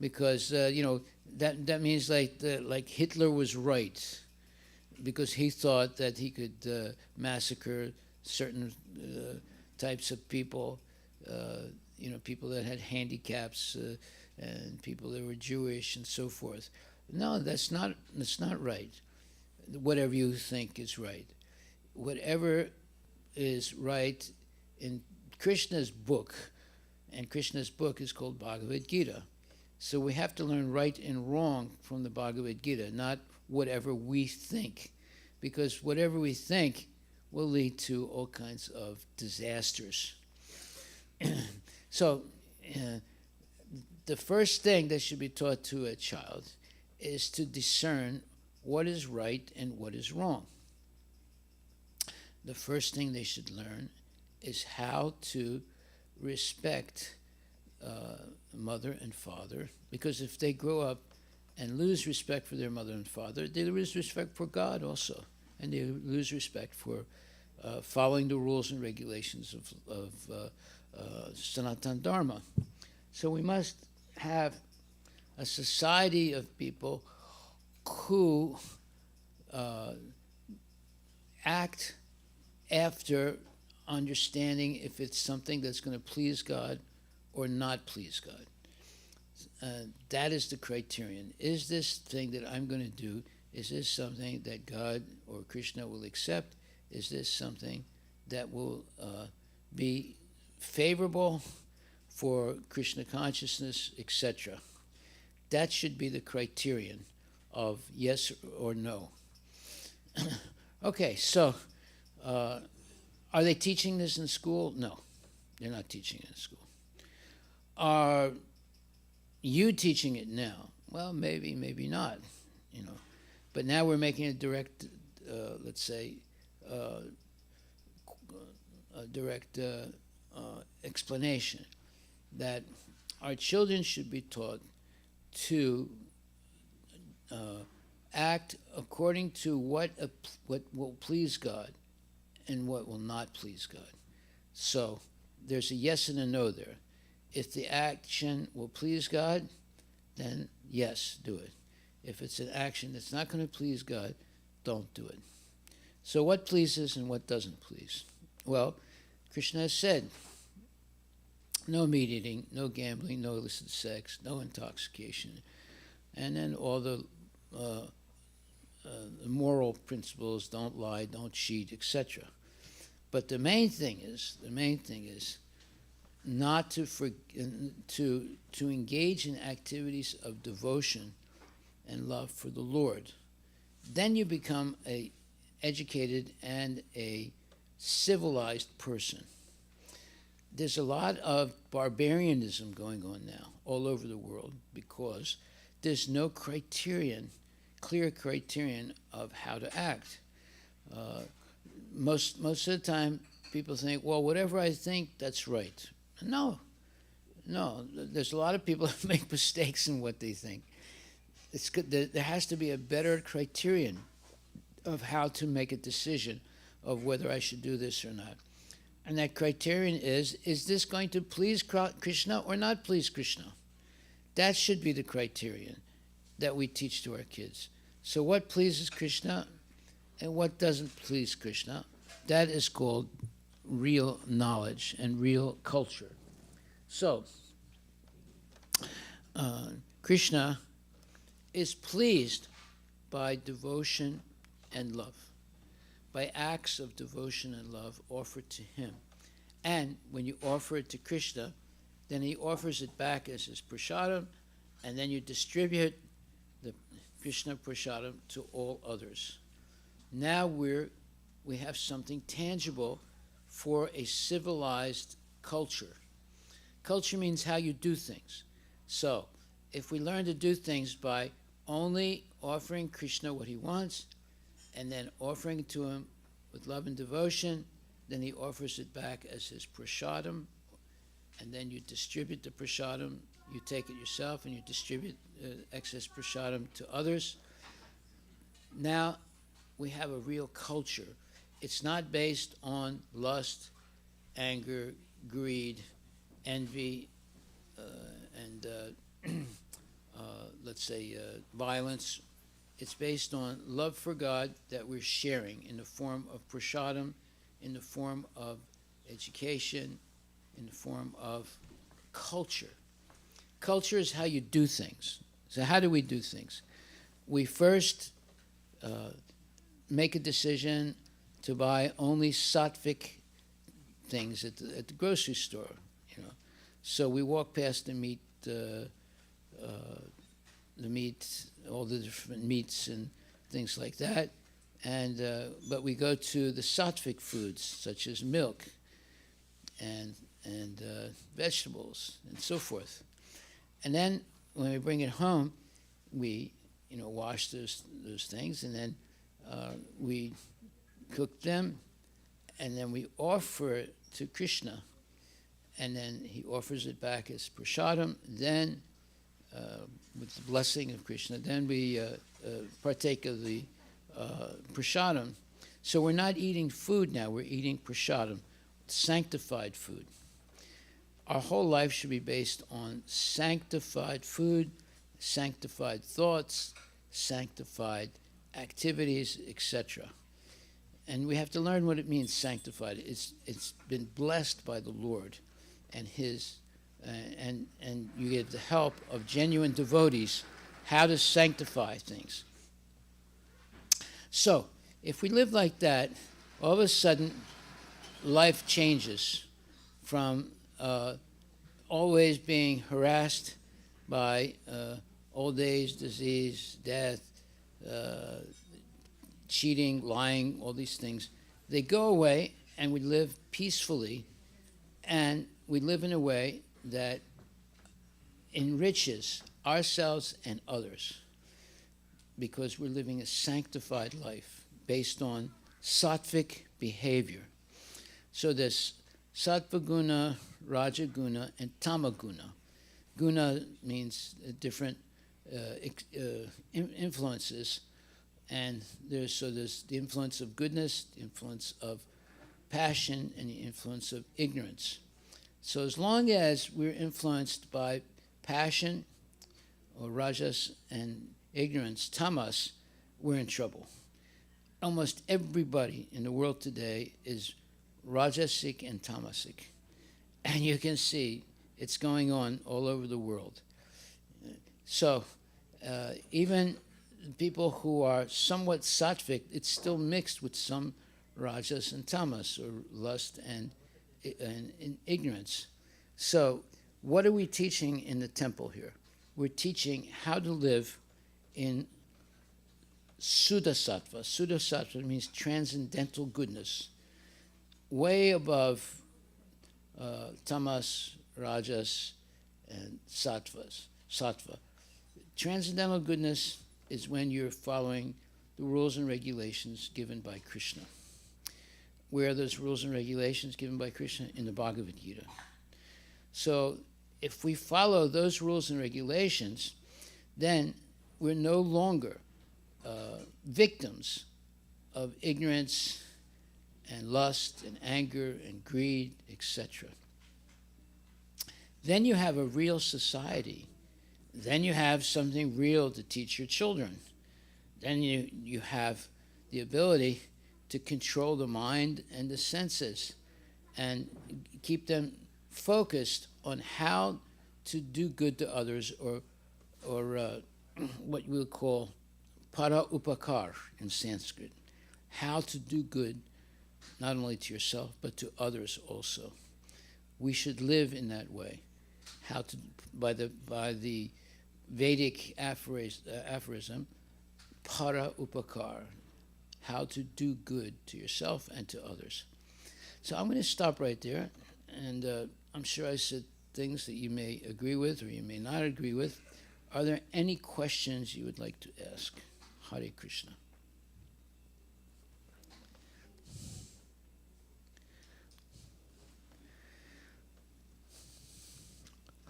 Because, that means like Hitler was right, because he thought that he could massacre certain types of people, people that had handicaps and people that were Jewish and so forth. No, that's not right. Whatever you think is right. Whatever is right in Krishna's book, and Krishna's book is called Bhagavad Gita. So we have to learn right and wrong from the Bhagavad Gita, not whatever we think, because whatever we think will lead to all kinds of disasters. So the first thing that should be taught to a child is to discern what is right and what is wrong. The first thing they should learn is how to respect mother and father, because if they grow up and lose respect for their mother and father, they lose respect for God also, and they lose respect for following the rules and regulations of Sanatana Dharma. So we must have a society of people who act after understanding if it's something that's going to please God or not please God. That is the criterion. Is this thing that I'm going to do, is this something that God or Krishna will accept? Is this something that will be favorable for Krishna consciousness, etc. That should be the criterion of yes or no. Okay, so are they teaching this in school? No, they're not teaching it in school. Are you teaching it now? Well, maybe, maybe not, you know. But now we're making a direct, let's say, a direct explanation that our children should be taught to act according to what will please God and what will not please God. So there's a yes and a no there. If the action will please God, then yes, do it. If it's an action that's not going to please God, don't do it. So what pleases and what doesn't please? Well, Krishna has said, no meat eating, no gambling, no illicit sex, no intoxication, and then all the moral principles: don't lie, don't cheat, etc. But the main thing is not to engage in activities of devotion and love for the Lord. Then you become a educated and a civilized person. There's a lot of barbarianism going on now all over the world because there's no clear criterion of how to act. Most of the time, people think, well, whatever I think, that's right. No, there's a lot of people that make mistakes in what they think. It's good. There has to be a better criterion of how to make a decision of whether I should do this or not. And that criterion is this going to please Krishna or not please Krishna? That should be the criterion that we teach to our kids. So what pleases Krishna and what doesn't please Krishna, that is called real knowledge and real culture. So, Krishna is pleased by devotion and love, by acts of devotion and love offered to him. And when you offer it to Krishna, then he offers it back as his prasadam, and then you distribute the Krishna prasadam to all others. Now we have something tangible for a civilized culture. Culture means how you do things. So if we learn to do things by only offering Krishna what he wants and then offering it to him with love and devotion, then he offers it back as his prasadam, and then you distribute the prasadam. You take it yourself and you distribute excess prasadam to others. Now we have a real culture. It's not based on lust, anger, greed, envy, and let's say violence. It's based on love for God that we're sharing in the form of prasadam, in the form of education, in the form of culture. Culture is how you do things. So how do we do things? We first make a decision to buy only sattvic things at the grocery store, you know. So we walk past the meat, all the different meats and things like that, and but we go to the sattvic foods such as milk and vegetables and so forth. And then when we bring it home, we wash those things, and then we cook them, and then we offer it to Krishna, and then he offers it back as prasadam. Then, with the blessing of Krishna, then we partake of the prasadam. So we're not eating food now; we're eating prasadam, sanctified food. Our whole life should be based on sanctified food, sanctified thoughts, sanctified activities, etc. And we have to learn what it means, sanctified. It's been blessed by the Lord, and and you get the help of genuine devotees how to sanctify things. So if we live like that, all of a sudden life changes from always being harassed by old age, disease, death, cheating, lying, all these things, they go away and we live peacefully, and we live in a way that enriches ourselves and others, because we're living a sanctified life based on sattvic behavior. So there's sattva guna, raja guna, and tama guna. Guna means different influences, and there's the influence of goodness, the influence of passion, and the influence of ignorance. So as long as we're influenced by passion or rajas and ignorance, tamas, we're in trouble. Almost everybody in the world today is rajasic and tamasic. And you can see it's going on all over the world. So even people who are somewhat sattvic, it's still mixed with some rajas and tamas, or lust and ignorance. So what are we teaching in the temple here? We're teaching how to live in Suddha Sattva. Suddha Sattva means transcendental goodness, way above tamas, rajas, and sattva. Transcendental goodness is when you're following the rules and regulations given by Krishna. Where are those rules and regulations given by Krishna? In the Bhagavad Gita. So if we follow those rules and regulations, then we're no longer victims of ignorance and lust and anger and greed, etc. Then you have a real society. Then you have something real to teach your children. Then you have the ability to control the mind and the senses and keep them focused on how to do good to others, or what we would call para upakar in Sanskrit. How to do good not only to yourself but to others also. We should live in that way. How to, by the Vedic aphorism, para upakar, how to do good to yourself and to others. So I'm going to stop right there, and I'm sure I said things that you may agree with or you may not agree with. Are there any questions you would like to ask? Hare Krishna.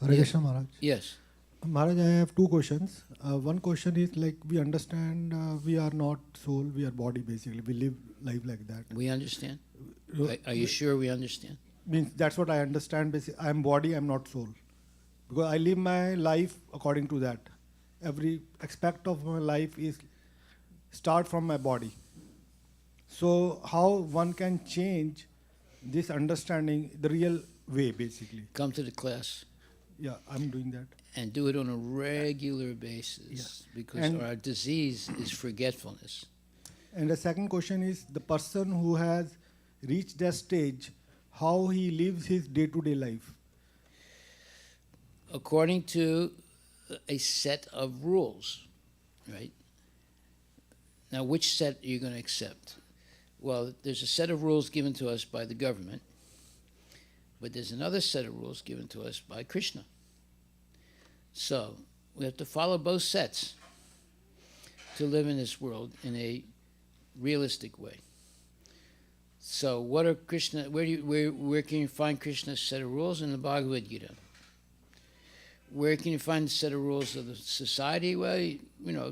Hare Krishna Maharaj. Yes. Maharaj, I have two questions. One question is, like, we understand we are not soul, we are body basically. We live life like that. We understand? Are you sure we understand? Means that's what I understand. Basically, I am body, I am not soul. Because I live my life according to that. Every aspect of my life is start from my body. So how one can change this understanding the real way, basically? Come to the class. Yeah, I'm doing that. And do it on a regular basis, because And our disease is forgetfulness. And the second question is, the person who has reached that stage, how he lives his day-to-day life? According to a set of rules, right? Now, which set are you going to accept? Well, there's a set of rules given to us by the government, but there's another set of rules given to us by Krishna. So we have to follow both sets to live in this world in a realistic way. So what are Krishna? Where can you find Krishna's set of rules? In the Bhagavad Gita. Where can you find the set of rules of the society? Well,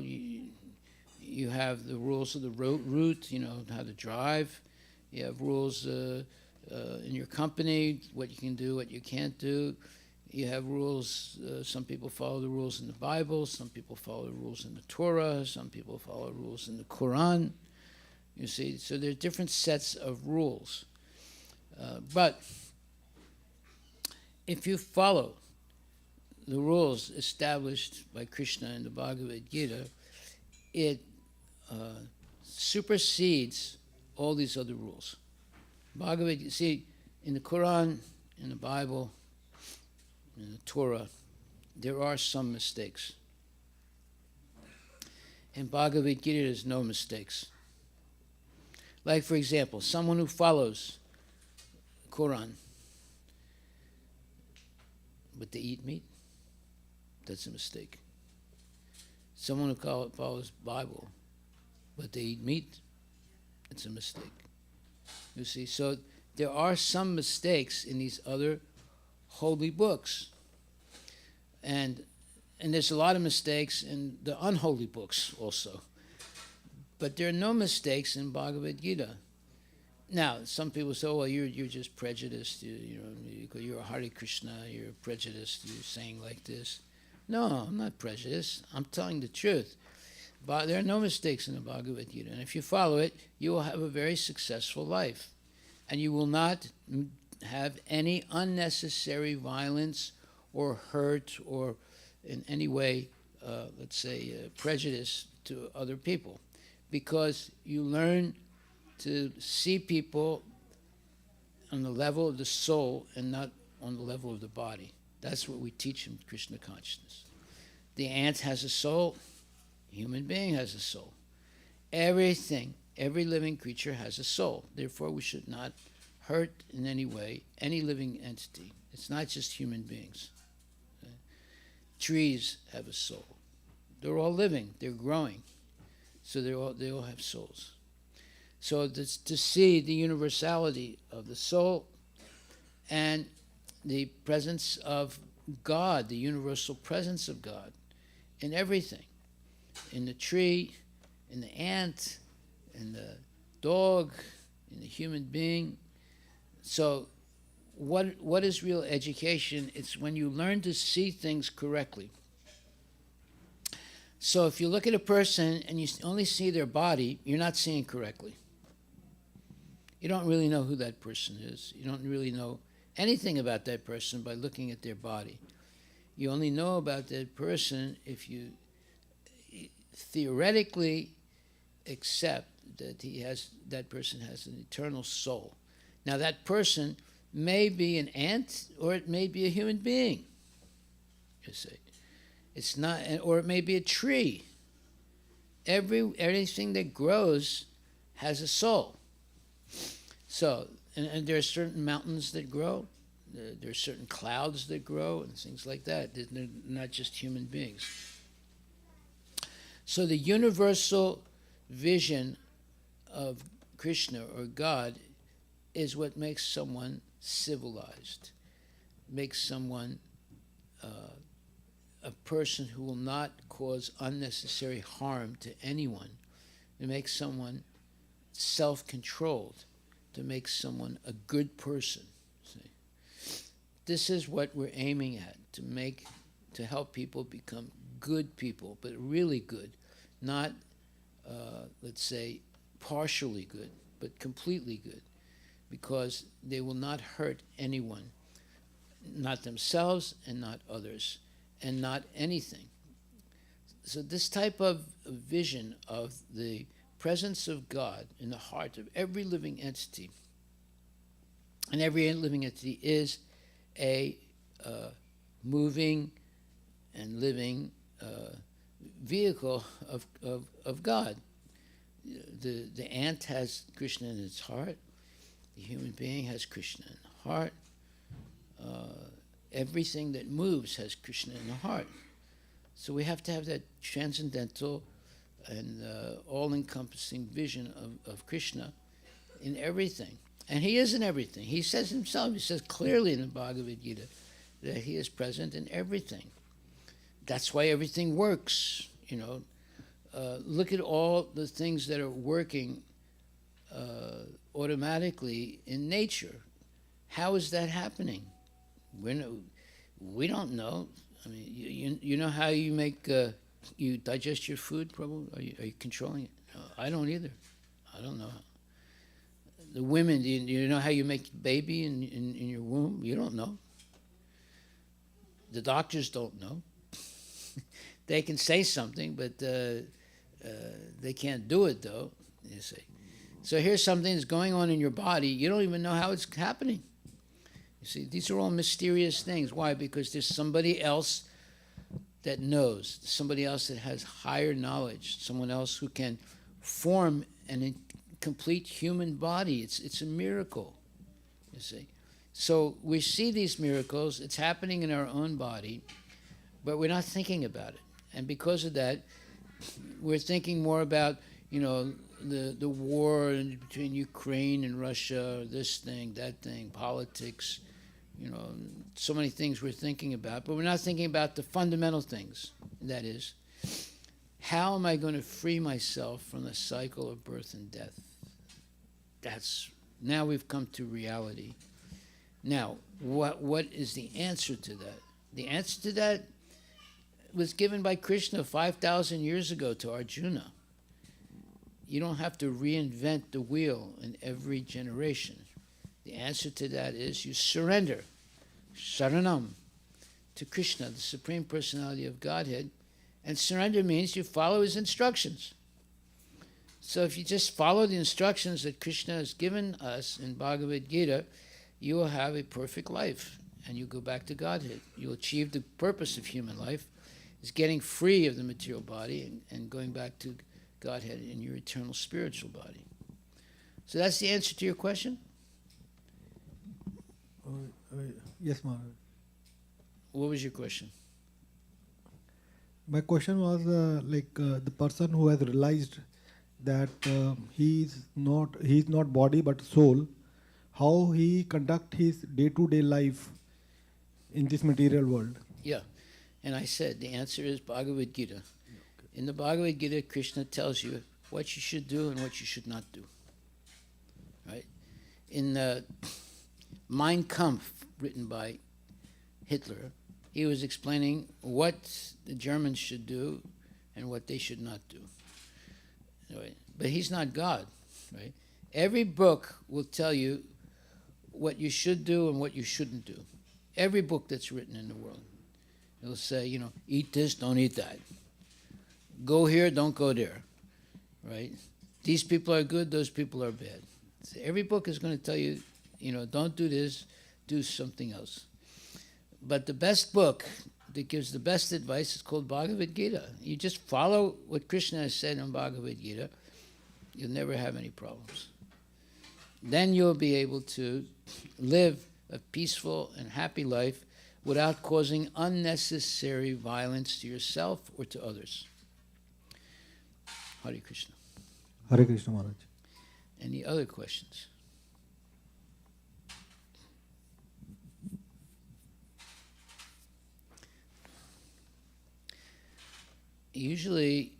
you have the rules of the route, how to drive. You have rules in your company, what you can do, what you can't do. You have rules, some people follow the rules in the Bible, some people follow the rules in the Torah, some people follow rules in the Quran. You see, so there are different sets of rules. But if you follow the rules established by Krishna in the Bhagavad Gita, it supersedes all these other rules. Bhagavad Gita, see, in the Quran, in the Bible, in the Torah, there are some mistakes. In Bhagavad Gita, there's no mistakes. Like, for example, someone who follows Quran, but they eat meat, that's a mistake. Someone who follows Bible, but they eat meat, it's a mistake. You see, so there are some mistakes in these other holy books. And there's a lot of mistakes in the unholy books also. But there are no mistakes in Bhagavad Gita. Now, some people say, "Oh, well, you're just prejudiced. You're a Hare Krishna. You're prejudiced. You're saying like this." No, I'm not prejudiced. I'm telling the truth. But there are no mistakes in the Bhagavad Gita, and if you follow it, you will have a very successful life, and you will not have any unnecessary violence or hurt or in any way, prejudice to other people, because you learn to see people on the level of the soul and not on the level of the body. That's what we teach in Krishna consciousness. The ant has a soul. The human being has a soul. Everything, every living creature has a soul. Therefore, we should not hurt in any way any living entity. It's not just human beings. Okay? Trees have a soul. They're all living. They're growing. So they all have souls. So to see the universality of the soul and the presence of God, the universal presence of God in everything, in the tree, in the ant, in the dog, in the human being. So what is real education? It's when you learn to see things correctly. So if you look at a person and you only see their body, you're not seeing correctly. You don't really know who that person is. You don't really know anything about that person by looking at their body. You only know about that person if you theoretically accept that that person has an eternal soul. Now that person may be an ant or it may be a human being. You see. It's not, or it may be a tree. Everything that grows has a soul. So, and there are certain mountains that grow. There are certain clouds that grow and things like that. They're not just human beings. So the universal vision of Krishna or God is what makes someone civilized, makes someone a person who will not cause unnecessary harm to anyone. It makes someone self-controlled, to make someone a good person. See? This is what we're aiming at, to help people become good people, but really good, not, partially good, but completely good, because they will not hurt anyone, not themselves and not others, and not anything. So this type of vision of the presence of God in the heart of every living entity, and every living entity is a moving and living vehicle of God. The ant has Krishna in its heart. The human being has Krishna in the heart. Everything that moves has Krishna in the heart. So we have to have that transcendental and all-encompassing vision of Krishna in everything. And he is in everything. He says himself, he says clearly in the Bhagavad Gita that he is present in everything. That's why everything works, Look at all the things that are working automatically in nature. How is that happening? We don't know. I mean, you know how you make you digest your food, Prabhu? Are you controlling it? No, I don't either. I don't know. The women, do you know how you make baby in your womb? You don't know. The doctors don't know. They can say something, but they can't do it, though, you see. So here's something that's going on in your body. You don't even know how it's happening. You see, these are all mysterious things. Why? Because there's somebody else that knows, somebody else that has higher knowledge, someone else who can form an complete human body. It's a miracle, you see. So we see these miracles, it's happening in our own body, but we're not thinking about it. And because of that, we're thinking more about, the war between Ukraine and Russia, this thing, that thing, politics, so many things we're thinking about, but we're not thinking about the fundamental things. That is, how am I going to free myself from the cycle of birth and death? Now we've come to reality. Now, what is the answer to that? The answer to that was given by Krishna 5,000 years ago to Arjuna. You don't have to reinvent the wheel in every generation. The answer to that is you surrender, Sharanam, to Krishna, the Supreme Personality of Godhead. And surrender means you follow his instructions. So if you just follow the instructions that Krishna has given us in Bhagavad Gita, you will have a perfect life and you go back to Godhead. You'll achieve the purpose of human life, is getting free of the material body and going back to Godhead in your eternal spiritual body. So that's the answer to your question? Yes, Maharaj. What was your question? My question was the person who has realized that he's not body but soul, how he conduct his day-to-day life in this material world. Yeah, and I said the answer is Bhagavad Gita. In the Bhagavad Gita, Krishna tells you what you should do and what you should not do. Right? In the Mein Kampf, written by Hitler, he was explaining what the Germans should do and what they should not do. Right? But he's not God. Right? Every book will tell you what you should do and what you shouldn't do. Every book that's written in the world. It'll say, eat this, don't eat that. Go here, don't go there. Right? These people are good, those people are bad. So every book is going to tell you, don't do this, do something else. But the best book that gives the best advice is called Bhagavad Gita. You just follow what Krishna has said in Bhagavad Gita, you'll never have any problems. Then you'll be able to live a peaceful and happy life without causing unnecessary violence to yourself or to others. Hare Krishna. Hare Krishna, Maharaj. Any other questions? Usually,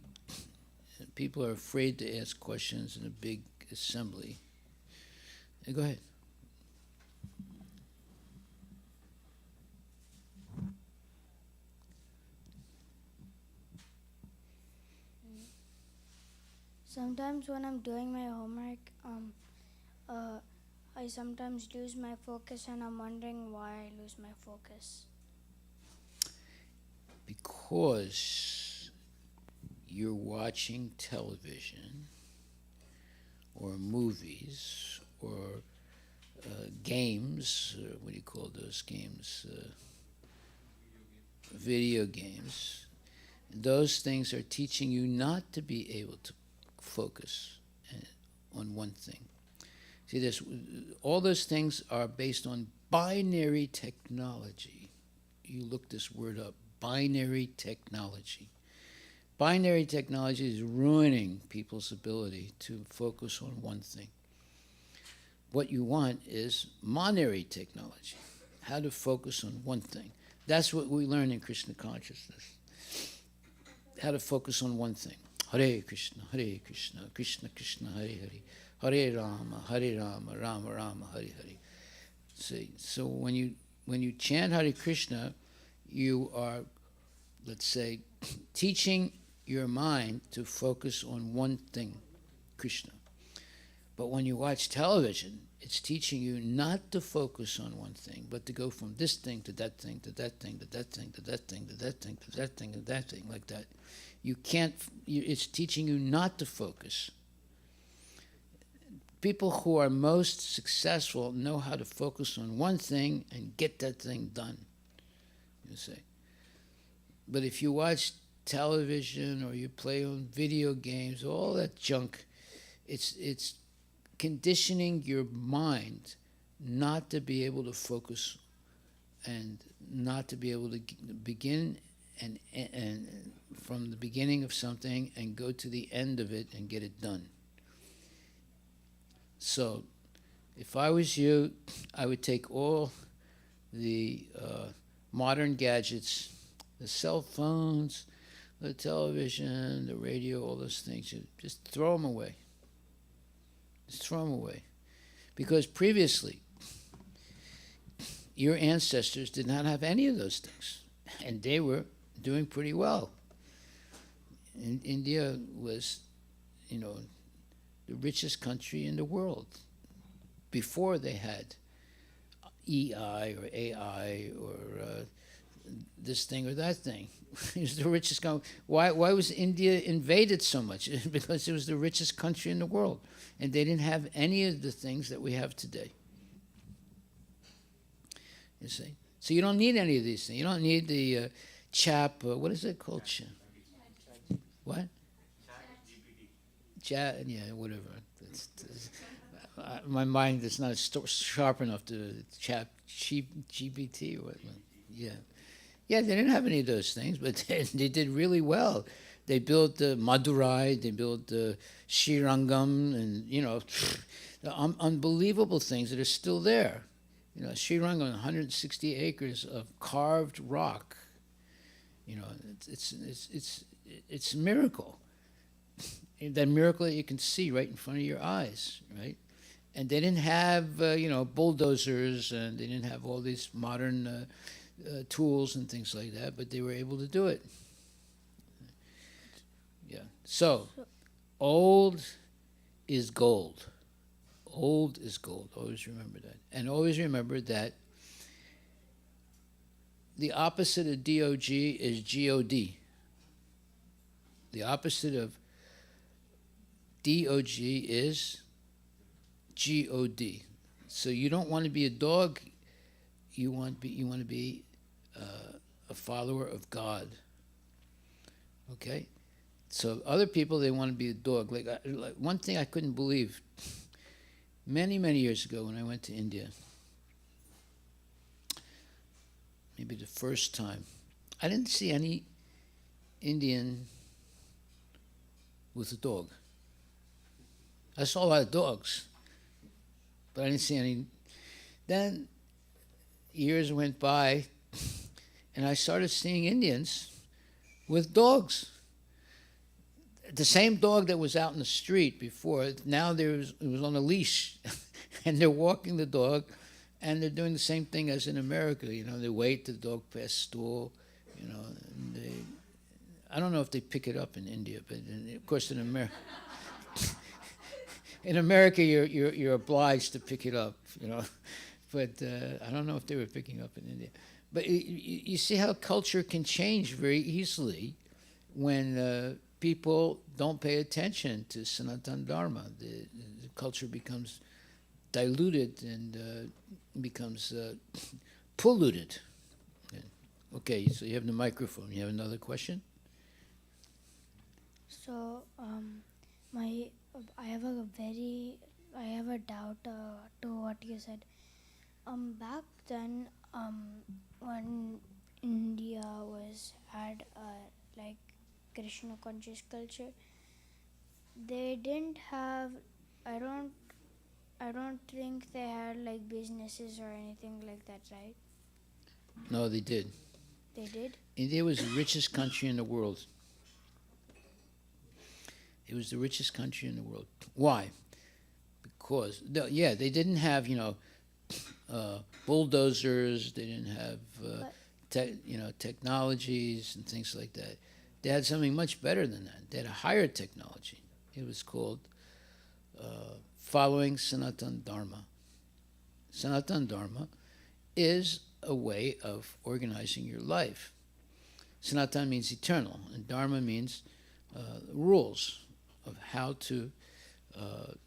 people are afraid to ask questions in a big assembly. Go ahead. Sometimes when I'm doing my homework, I sometimes lose my focus, and I'm wondering why I lose my focus. Because you're watching television or movies or games, what do you call those games? Video games. Those things are teaching you not to be able to focus on one thing. See, all those things are based on binary technology. You look this word up, binary technology. Binary technology is ruining people's ability to focus on one thing. What you want is monary technology, how to focus on one thing. That's what we learn in Krishna consciousness, how to focus on one thing. Hare Krishna, Krishna Krishna, Hare Hare, Hare Rama, Rama Rama, Hare Hare. See, so when you chant Hare Krishna, you are, let's say, teaching your mind to focus on one thing, Krishna. But when you watch television, it's teaching you not to focus on one thing, but to go from this thing to that thing, to that thing, to that thing, to that thing, to that thing, to that thing, to that thing, like that. It's teaching you not to focus. people who are most successful know how to focus on one thing and get that thing done, you see. But if you watch television or you play on video games, all that junk, it's conditioning your mind not to be able to focus and not to be able to begin and from the beginning of something and go to the end of it and get it done. So if I was you, I would take all the modern gadgets, the cell phones, the television, the radio, all those things, you just throw them away. Just throw them away. Because previously, your ancestors did not have any of those things, and they were doing pretty well. India was, the richest country in the world before they had EI or AI or this thing or that thing. It was the richest country. Why was India invaded so much? Because it was the richest country in the world, and they didn't have any of the things that we have today. You see? So you don't need any of these things. You don't need the what is it called? What? Chat, yeah, whatever. My mind is not sharp enough to chat GPT or whatever. Yeah. Yeah, they didn't have any of those things, but they did really well. They built Madurai, they built Srirangam, and, unbelievable things that are still there. Srirangam, 160 acres of carved rock. It's a miracle. That miracle that you can see right in front of your eyes, right? And they didn't have, bulldozers, and they didn't have all these modern tools and things like that, but they were able to do it. Yeah. So, old is gold. Old is gold. Always remember that. And always remember that the opposite of DOG is GOD. The opposite of DOG is GOD. So you don't want to be a dog. You want to be a follower of God. Okay? So other people, they want to be a dog. Like one thing I couldn't believe, many, many years ago when I went to India, maybe the first time, I didn't see any Indian with a dog. I saw a lot of dogs, but I didn't see any. Then years went by, and I started seeing Indians with dogs. The same dog that was out in the street before, now it was on a leash, and they're walking the dog, and they're doing the same thing as in America. They wait till the dog pass stool, and I don't know if they pick it up in India, but of course in America. In America, you're obliged to pick it up, but I don't know if they were picking up in India. But you see how culture can change very easily when people don't pay attention to Sanatana Dharma. The culture becomes diluted and becomes polluted. Okay, so you have the microphone. You have another question? So, I have a doubt to what you said. Back then, when India had like Krishna conscious culture, they didn't have. I don't think they had like businesses or anything like that, right? No, they did. They did? India was the richest country in the world. It was the richest country in the world. Why? Because, they didn't have, bulldozers. They didn't have, technologies and things like that. They had something much better than that. They had a higher technology. It was called following Sanatana Dharma. Sanatana Dharma is a way of organizing your life. Sanatana means eternal, and Dharma means rules of how to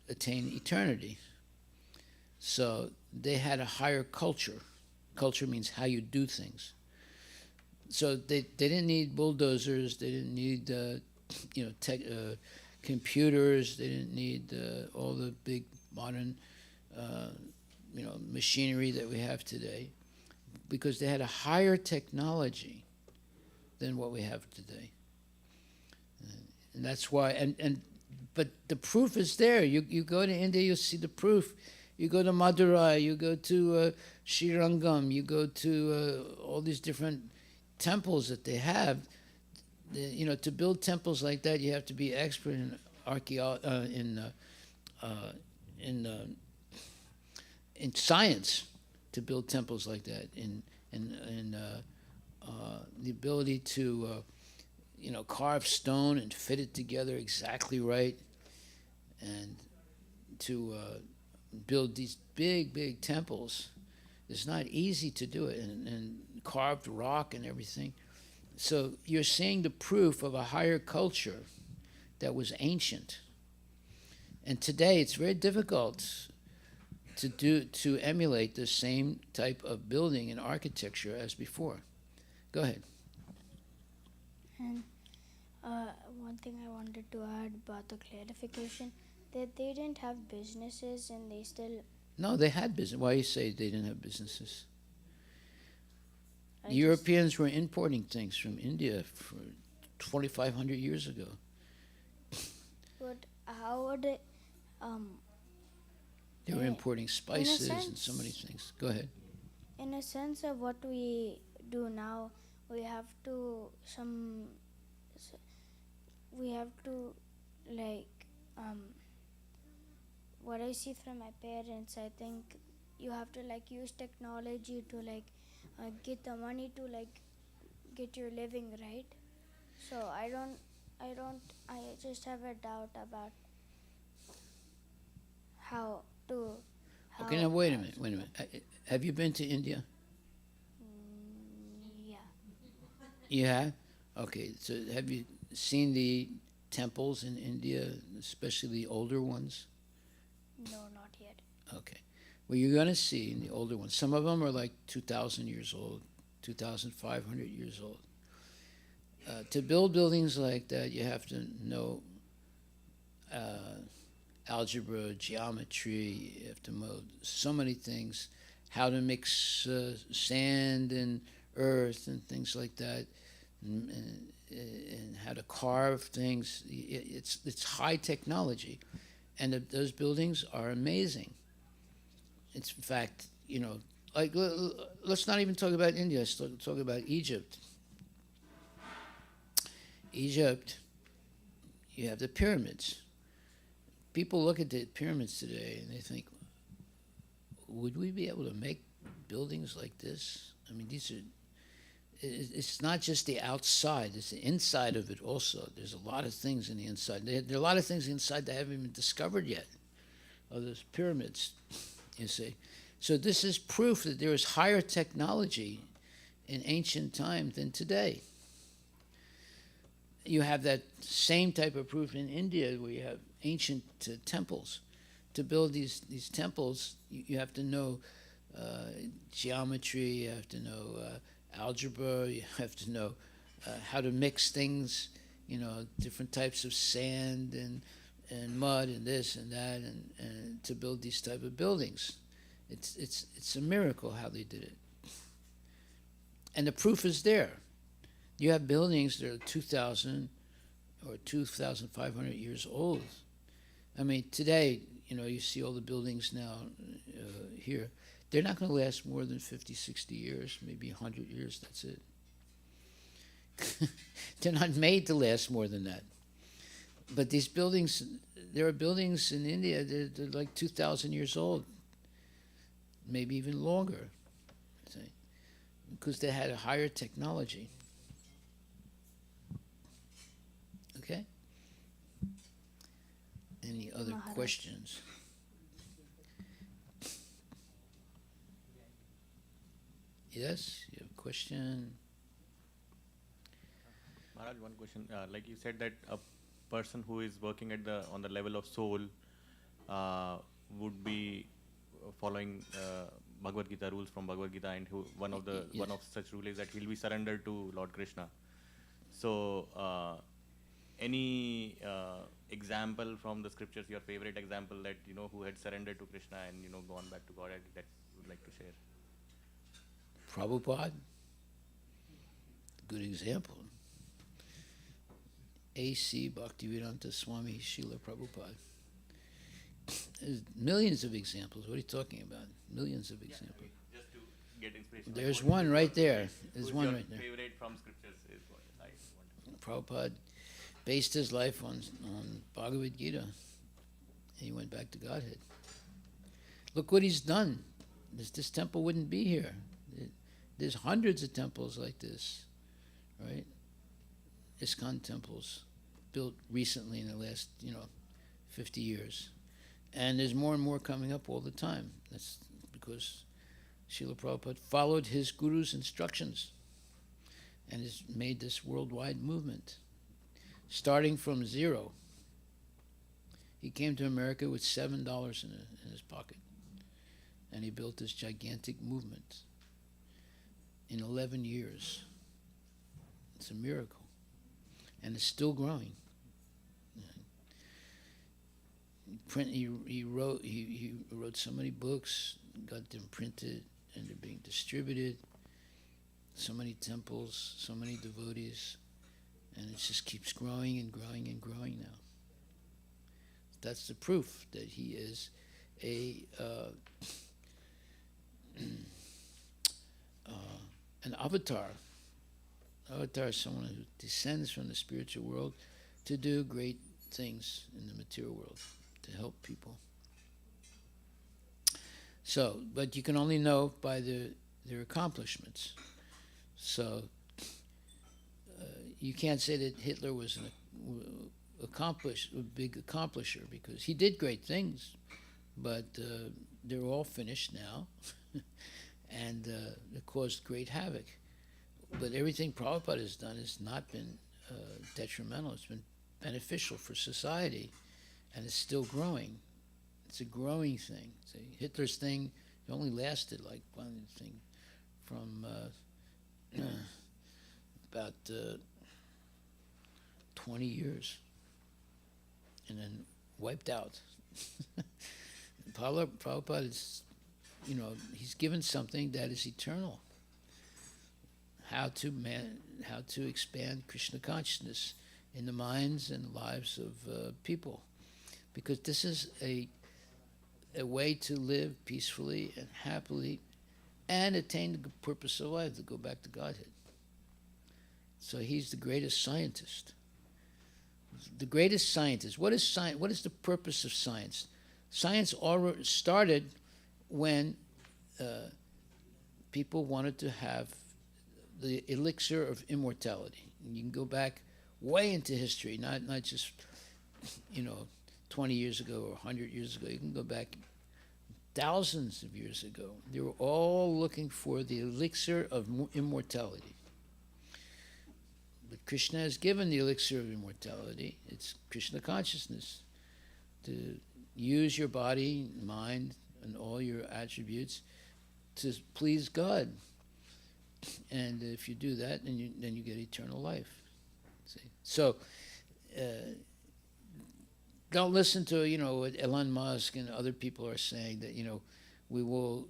attain eternity. So they had a higher culture. Culture means how you do things. So they didn't need bulldozers. They didn't need computers. They didn't need all the big modern machinery that we have today, because they had a higher technology than what we have today. And that's why, but the proof is there. You go to India, you'll see the proof. You go to Madurai, you go to Srirangam, you go to all these different temples that they have. To build temples like that, you have to be expert in in science to build temples like that. In the ability to carve stone and fit it together exactly right, and to build these big temples. It's not easy to do it, and carved rock and everything. So you're seeing the proof of a higher culture that was ancient. And today it's very difficult to emulate the same type of building and architecture as before. Go ahead. And one thing I wanted to add about the clarification, that they didn't have businesses and they still... No, they had business. Why you say they didn't have businesses? I Europeans were importing things from India for 2,500 years ago. But how would it... They were importing spices and sense- so many things. Go ahead. in a sense of what we do now, we have to what I see from my parents, I think you have to use technology to get the money to get your living, right? So I just have a doubt about how to... Okay, now wait a minute. Have you been to India? Yeah. You have? Okay, so have you seen the temples in India, especially the older ones? No, not yet. Okay. Well, you're going to see in the older ones, some of them are like 2,000 years old, 2,500 years old. To build buildings like that, you have to know algebra, geometry, you have to know so many things, how to mix sand and earth and things like that, and how to carve things. It's high technology, and those buildings are amazing. It's in fact, let's not even talk about India. Let's talk about Egypt. Egypt, you have the pyramids. People look at the pyramids today and they think, would we be able to make buildings like this? I mean, it's not just the outside, it's the inside of it also. There's a lot of things in the inside. There are a lot of things inside that haven't been discovered yet, of those pyramids, you see. So this is proof that there was higher technology in ancient times than today. You have that same type of proof in India, where you have ancient temples. To build these temples, you have to know geometry, you have to know algebra, you have to know how to mix things, different types of sand and mud and this and that, and to build these type of buildings. It's a miracle how they did it. And the proof is there. You have buildings that are 2,000 or 2,500 years old. I mean, today, you see all the buildings now here. They're not going to last more than 50, 60 years, maybe 100 years, that's it. They're not made to last more than that. But these buildings, there are buildings in India that are like 2,000 years old, maybe even longer, because they had a higher technology. Okay? Any other Maharaj. questions? Yes, you have a question? Maharaj, one question. Like you said that a person who is working on the level of soul would be following Bhagavad Gita rules from Bhagavad Gita, and one of such rule is that he'll be surrendered to Lord Krishna. So, any example from the scriptures, your favorite example that who had surrendered to Krishna and gone back to God, that you would like to share? Prabhupada, good example. A.C. Bhaktivedanta Swami Srila Prabhupada. There's millions of examples. What are you talking about? Millions of examples. Just to get inspiration. There's one right there. There's one your right there. Favorite from scriptures is what I want. Prabhupada based his life on Bhagavad Gita. And he went back to Godhead. Look what he's done. This temple wouldn't be here. There's hundreds of temples like this, right? ISKCON temples built recently in the last, 50 years. And there's more and more coming up all the time. That's because Srila Prabhupada followed his guru's instructions and has made this worldwide movement. Starting from zero. He came to America with $7 in his pocket. And he built this gigantic movement in 11 years. It's a miracle. And it's still growing. He wrote so many books, got them printed, and they're being distributed. So many temples, so many devotees, and it just keeps growing and growing and growing now. That's the proof that he is an avatar. Avatar is someone who descends from the spiritual world to do great things in the material world, to help people. So, but you can only know by their accomplishments. So, you can't say that Hitler was a big accomplisher, because he did great things, but they're all finished now, and it caused great havoc. But everything Prabhupada has done has not been detrimental. It's been beneficial for society, and it's still growing. It's a growing thing. See, Hitler's thing only lasted like one thing from about 20 years, and then wiped out. Prabhupada is, he's given something that is eternal. How to expand Krishna consciousness in the minds and lives of people, because this is a way to live peacefully and happily and attain the purpose of life, to go back to Godhead. So he's the greatest scientist. The greatest scientist. What is science? What is the purpose of science? Science already started when people wanted to have the elixir of immortality. And you can go back way into history, not just 20 years ago or 100 years ago. You can go back thousands of years ago. They were all looking for the elixir of immortality. But Krishna has given the elixir of immortality. It's Krishna consciousness. To use your body, mind, and all your attributes to please God. And if you do that, then you get eternal life. See? So, don't listen to what Elon Musk and other people are saying, that we will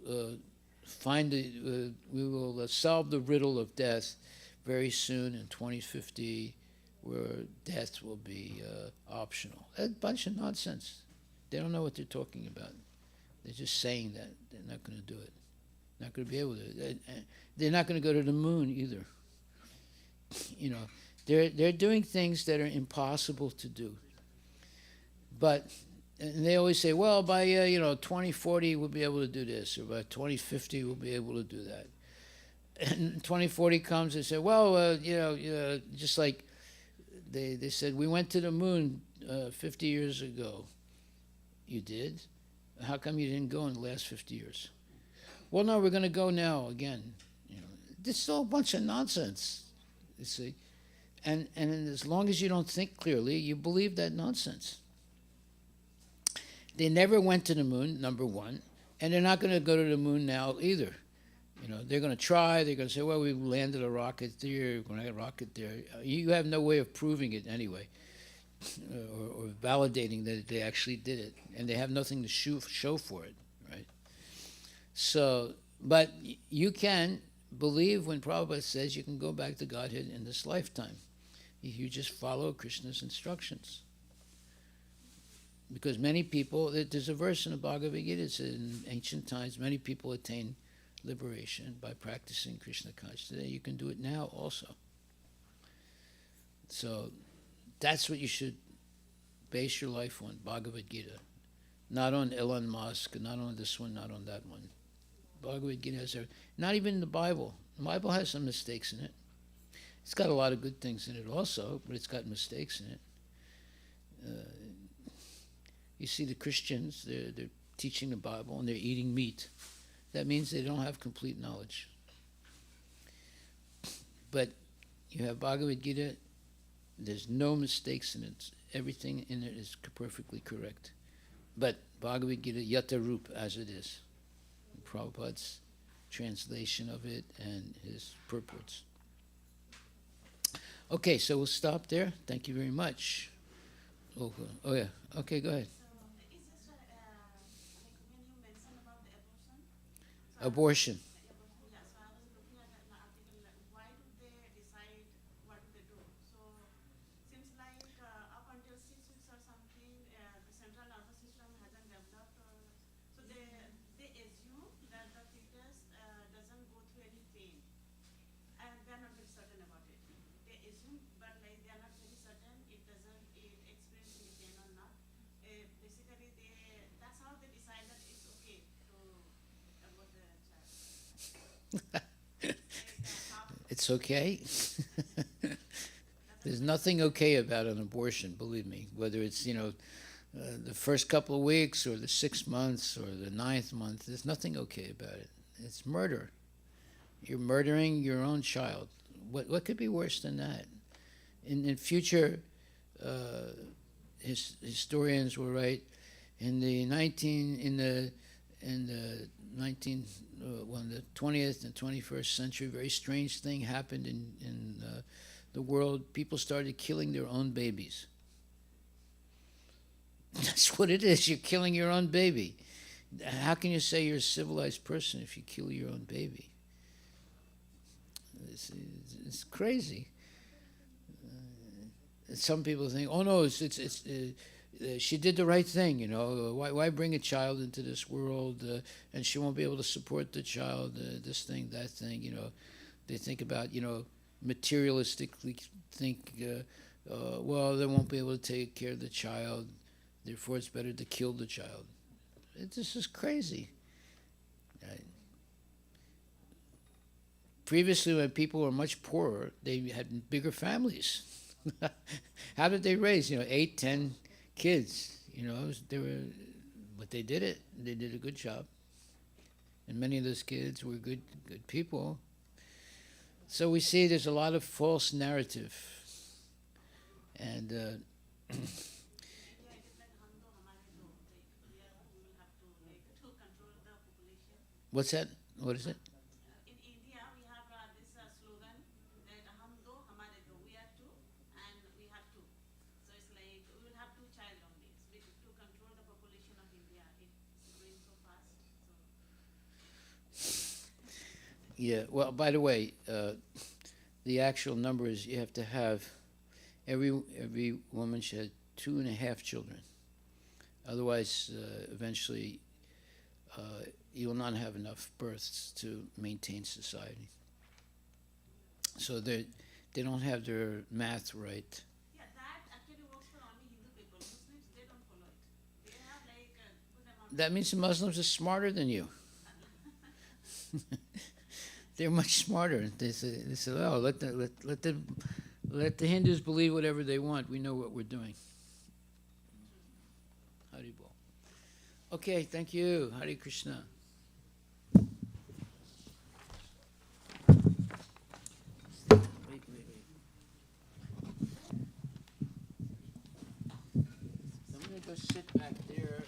we will solve the riddle of death very soon in 2050, where death will be optional. That's a bunch of nonsense. They don't know what they're talking about. They're just saying that. They're not going to do it. Not going to be able to. They're not going to go to the moon either. They're doing things that are impossible to do. But, and they always say, well, by 2040 we'll be able to do this, or by 2050 we'll be able to do that. And 2040 comes, they say, well, just like they said, we went to the moon 50 years ago. You did? How come you didn't go in the last 50 years? Well, no, we're going to go now again. This is all a bunch of nonsense, you see. And as long as you don't think clearly, you believe that nonsense. They never went to the moon, number one, and they're not going to go to the moon now either. You know, they're going to try. They're going to say, "Well, we landed a rocket there. We're going to get a rocket there." You have no way of proving it anyway, or validating that they actually did it, and they have nothing to show for it, right? So, but you can believe when Prabhupada says you can go back to Godhead in this lifetime if you just follow Krishna's instructions. Because many people, there's a verse in the Bhagavad Gita that says in ancient times, many people attain liberation by practicing Krishna consciousness. Today you can do it now also. So that's what you should base your life on, Bhagavad Gita. Not on Elon Musk, not on this one, not on that one. Bhagavad Gita has not even the Bible. The Bible has some mistakes in it. It's got a lot of good things in it also, but it's got mistakes in it. You see the Christians, they're teaching the Bible and they're eating meat. That means they don't have complete knowledge. But you have Bhagavad Gita, there's no mistakes in it. Everything in it is perfectly correct. But Bhagavad Gita, Yata Rup, as it is. Prabhupada's translation of it and his purports. Okay, so we'll stop there. Thank you very much. Oh yeah. Okay, go ahead. Abortion. It's okay. There's nothing okay about an abortion, believe me. Whether it's, the first couple of weeks or the 6 months or the 9th month, there's nothing okay about it. It's murder. You're murdering your own child. What could be worse than that? In future, historians will write in the 20th and 21st century, a very strange thing happened in the world. People started killing their own babies. That's what it is. You're killing your own baby. How can you say you're a civilized person if you kill your own baby? It's crazy. Some people think, oh no, she did the right thing, Why bring a child into this world and she won't be able to support the child, this thing, that thing, They think about, materialistically think, well, they won't be able to take care of the child, therefore it's better to kill the child. This is crazy. Right? Previously, when people were much poorer, they had bigger families. How did they raise, 8, 10 kids? But they did it. They did a good job. And many of those kids were good people. So we see there's a lot of false narrative. And what's that? What is it? Yeah, well, by the way, the actual number is you have to have, every woman should have 2.5 children. Otherwise, eventually, you will not have enough births to maintain society. So they don't have their math right. Yeah, that actually works for only Hindu people. Muslims, they don't follow it. They have like a good amount. That means the Muslims are smarter than you. They're much smarter. They say, oh, let the Hindus believe whatever they want. We know what we're doing. Haribol. Okay, thank you. Hare Krishna. Wait. I'm going to go sit back there.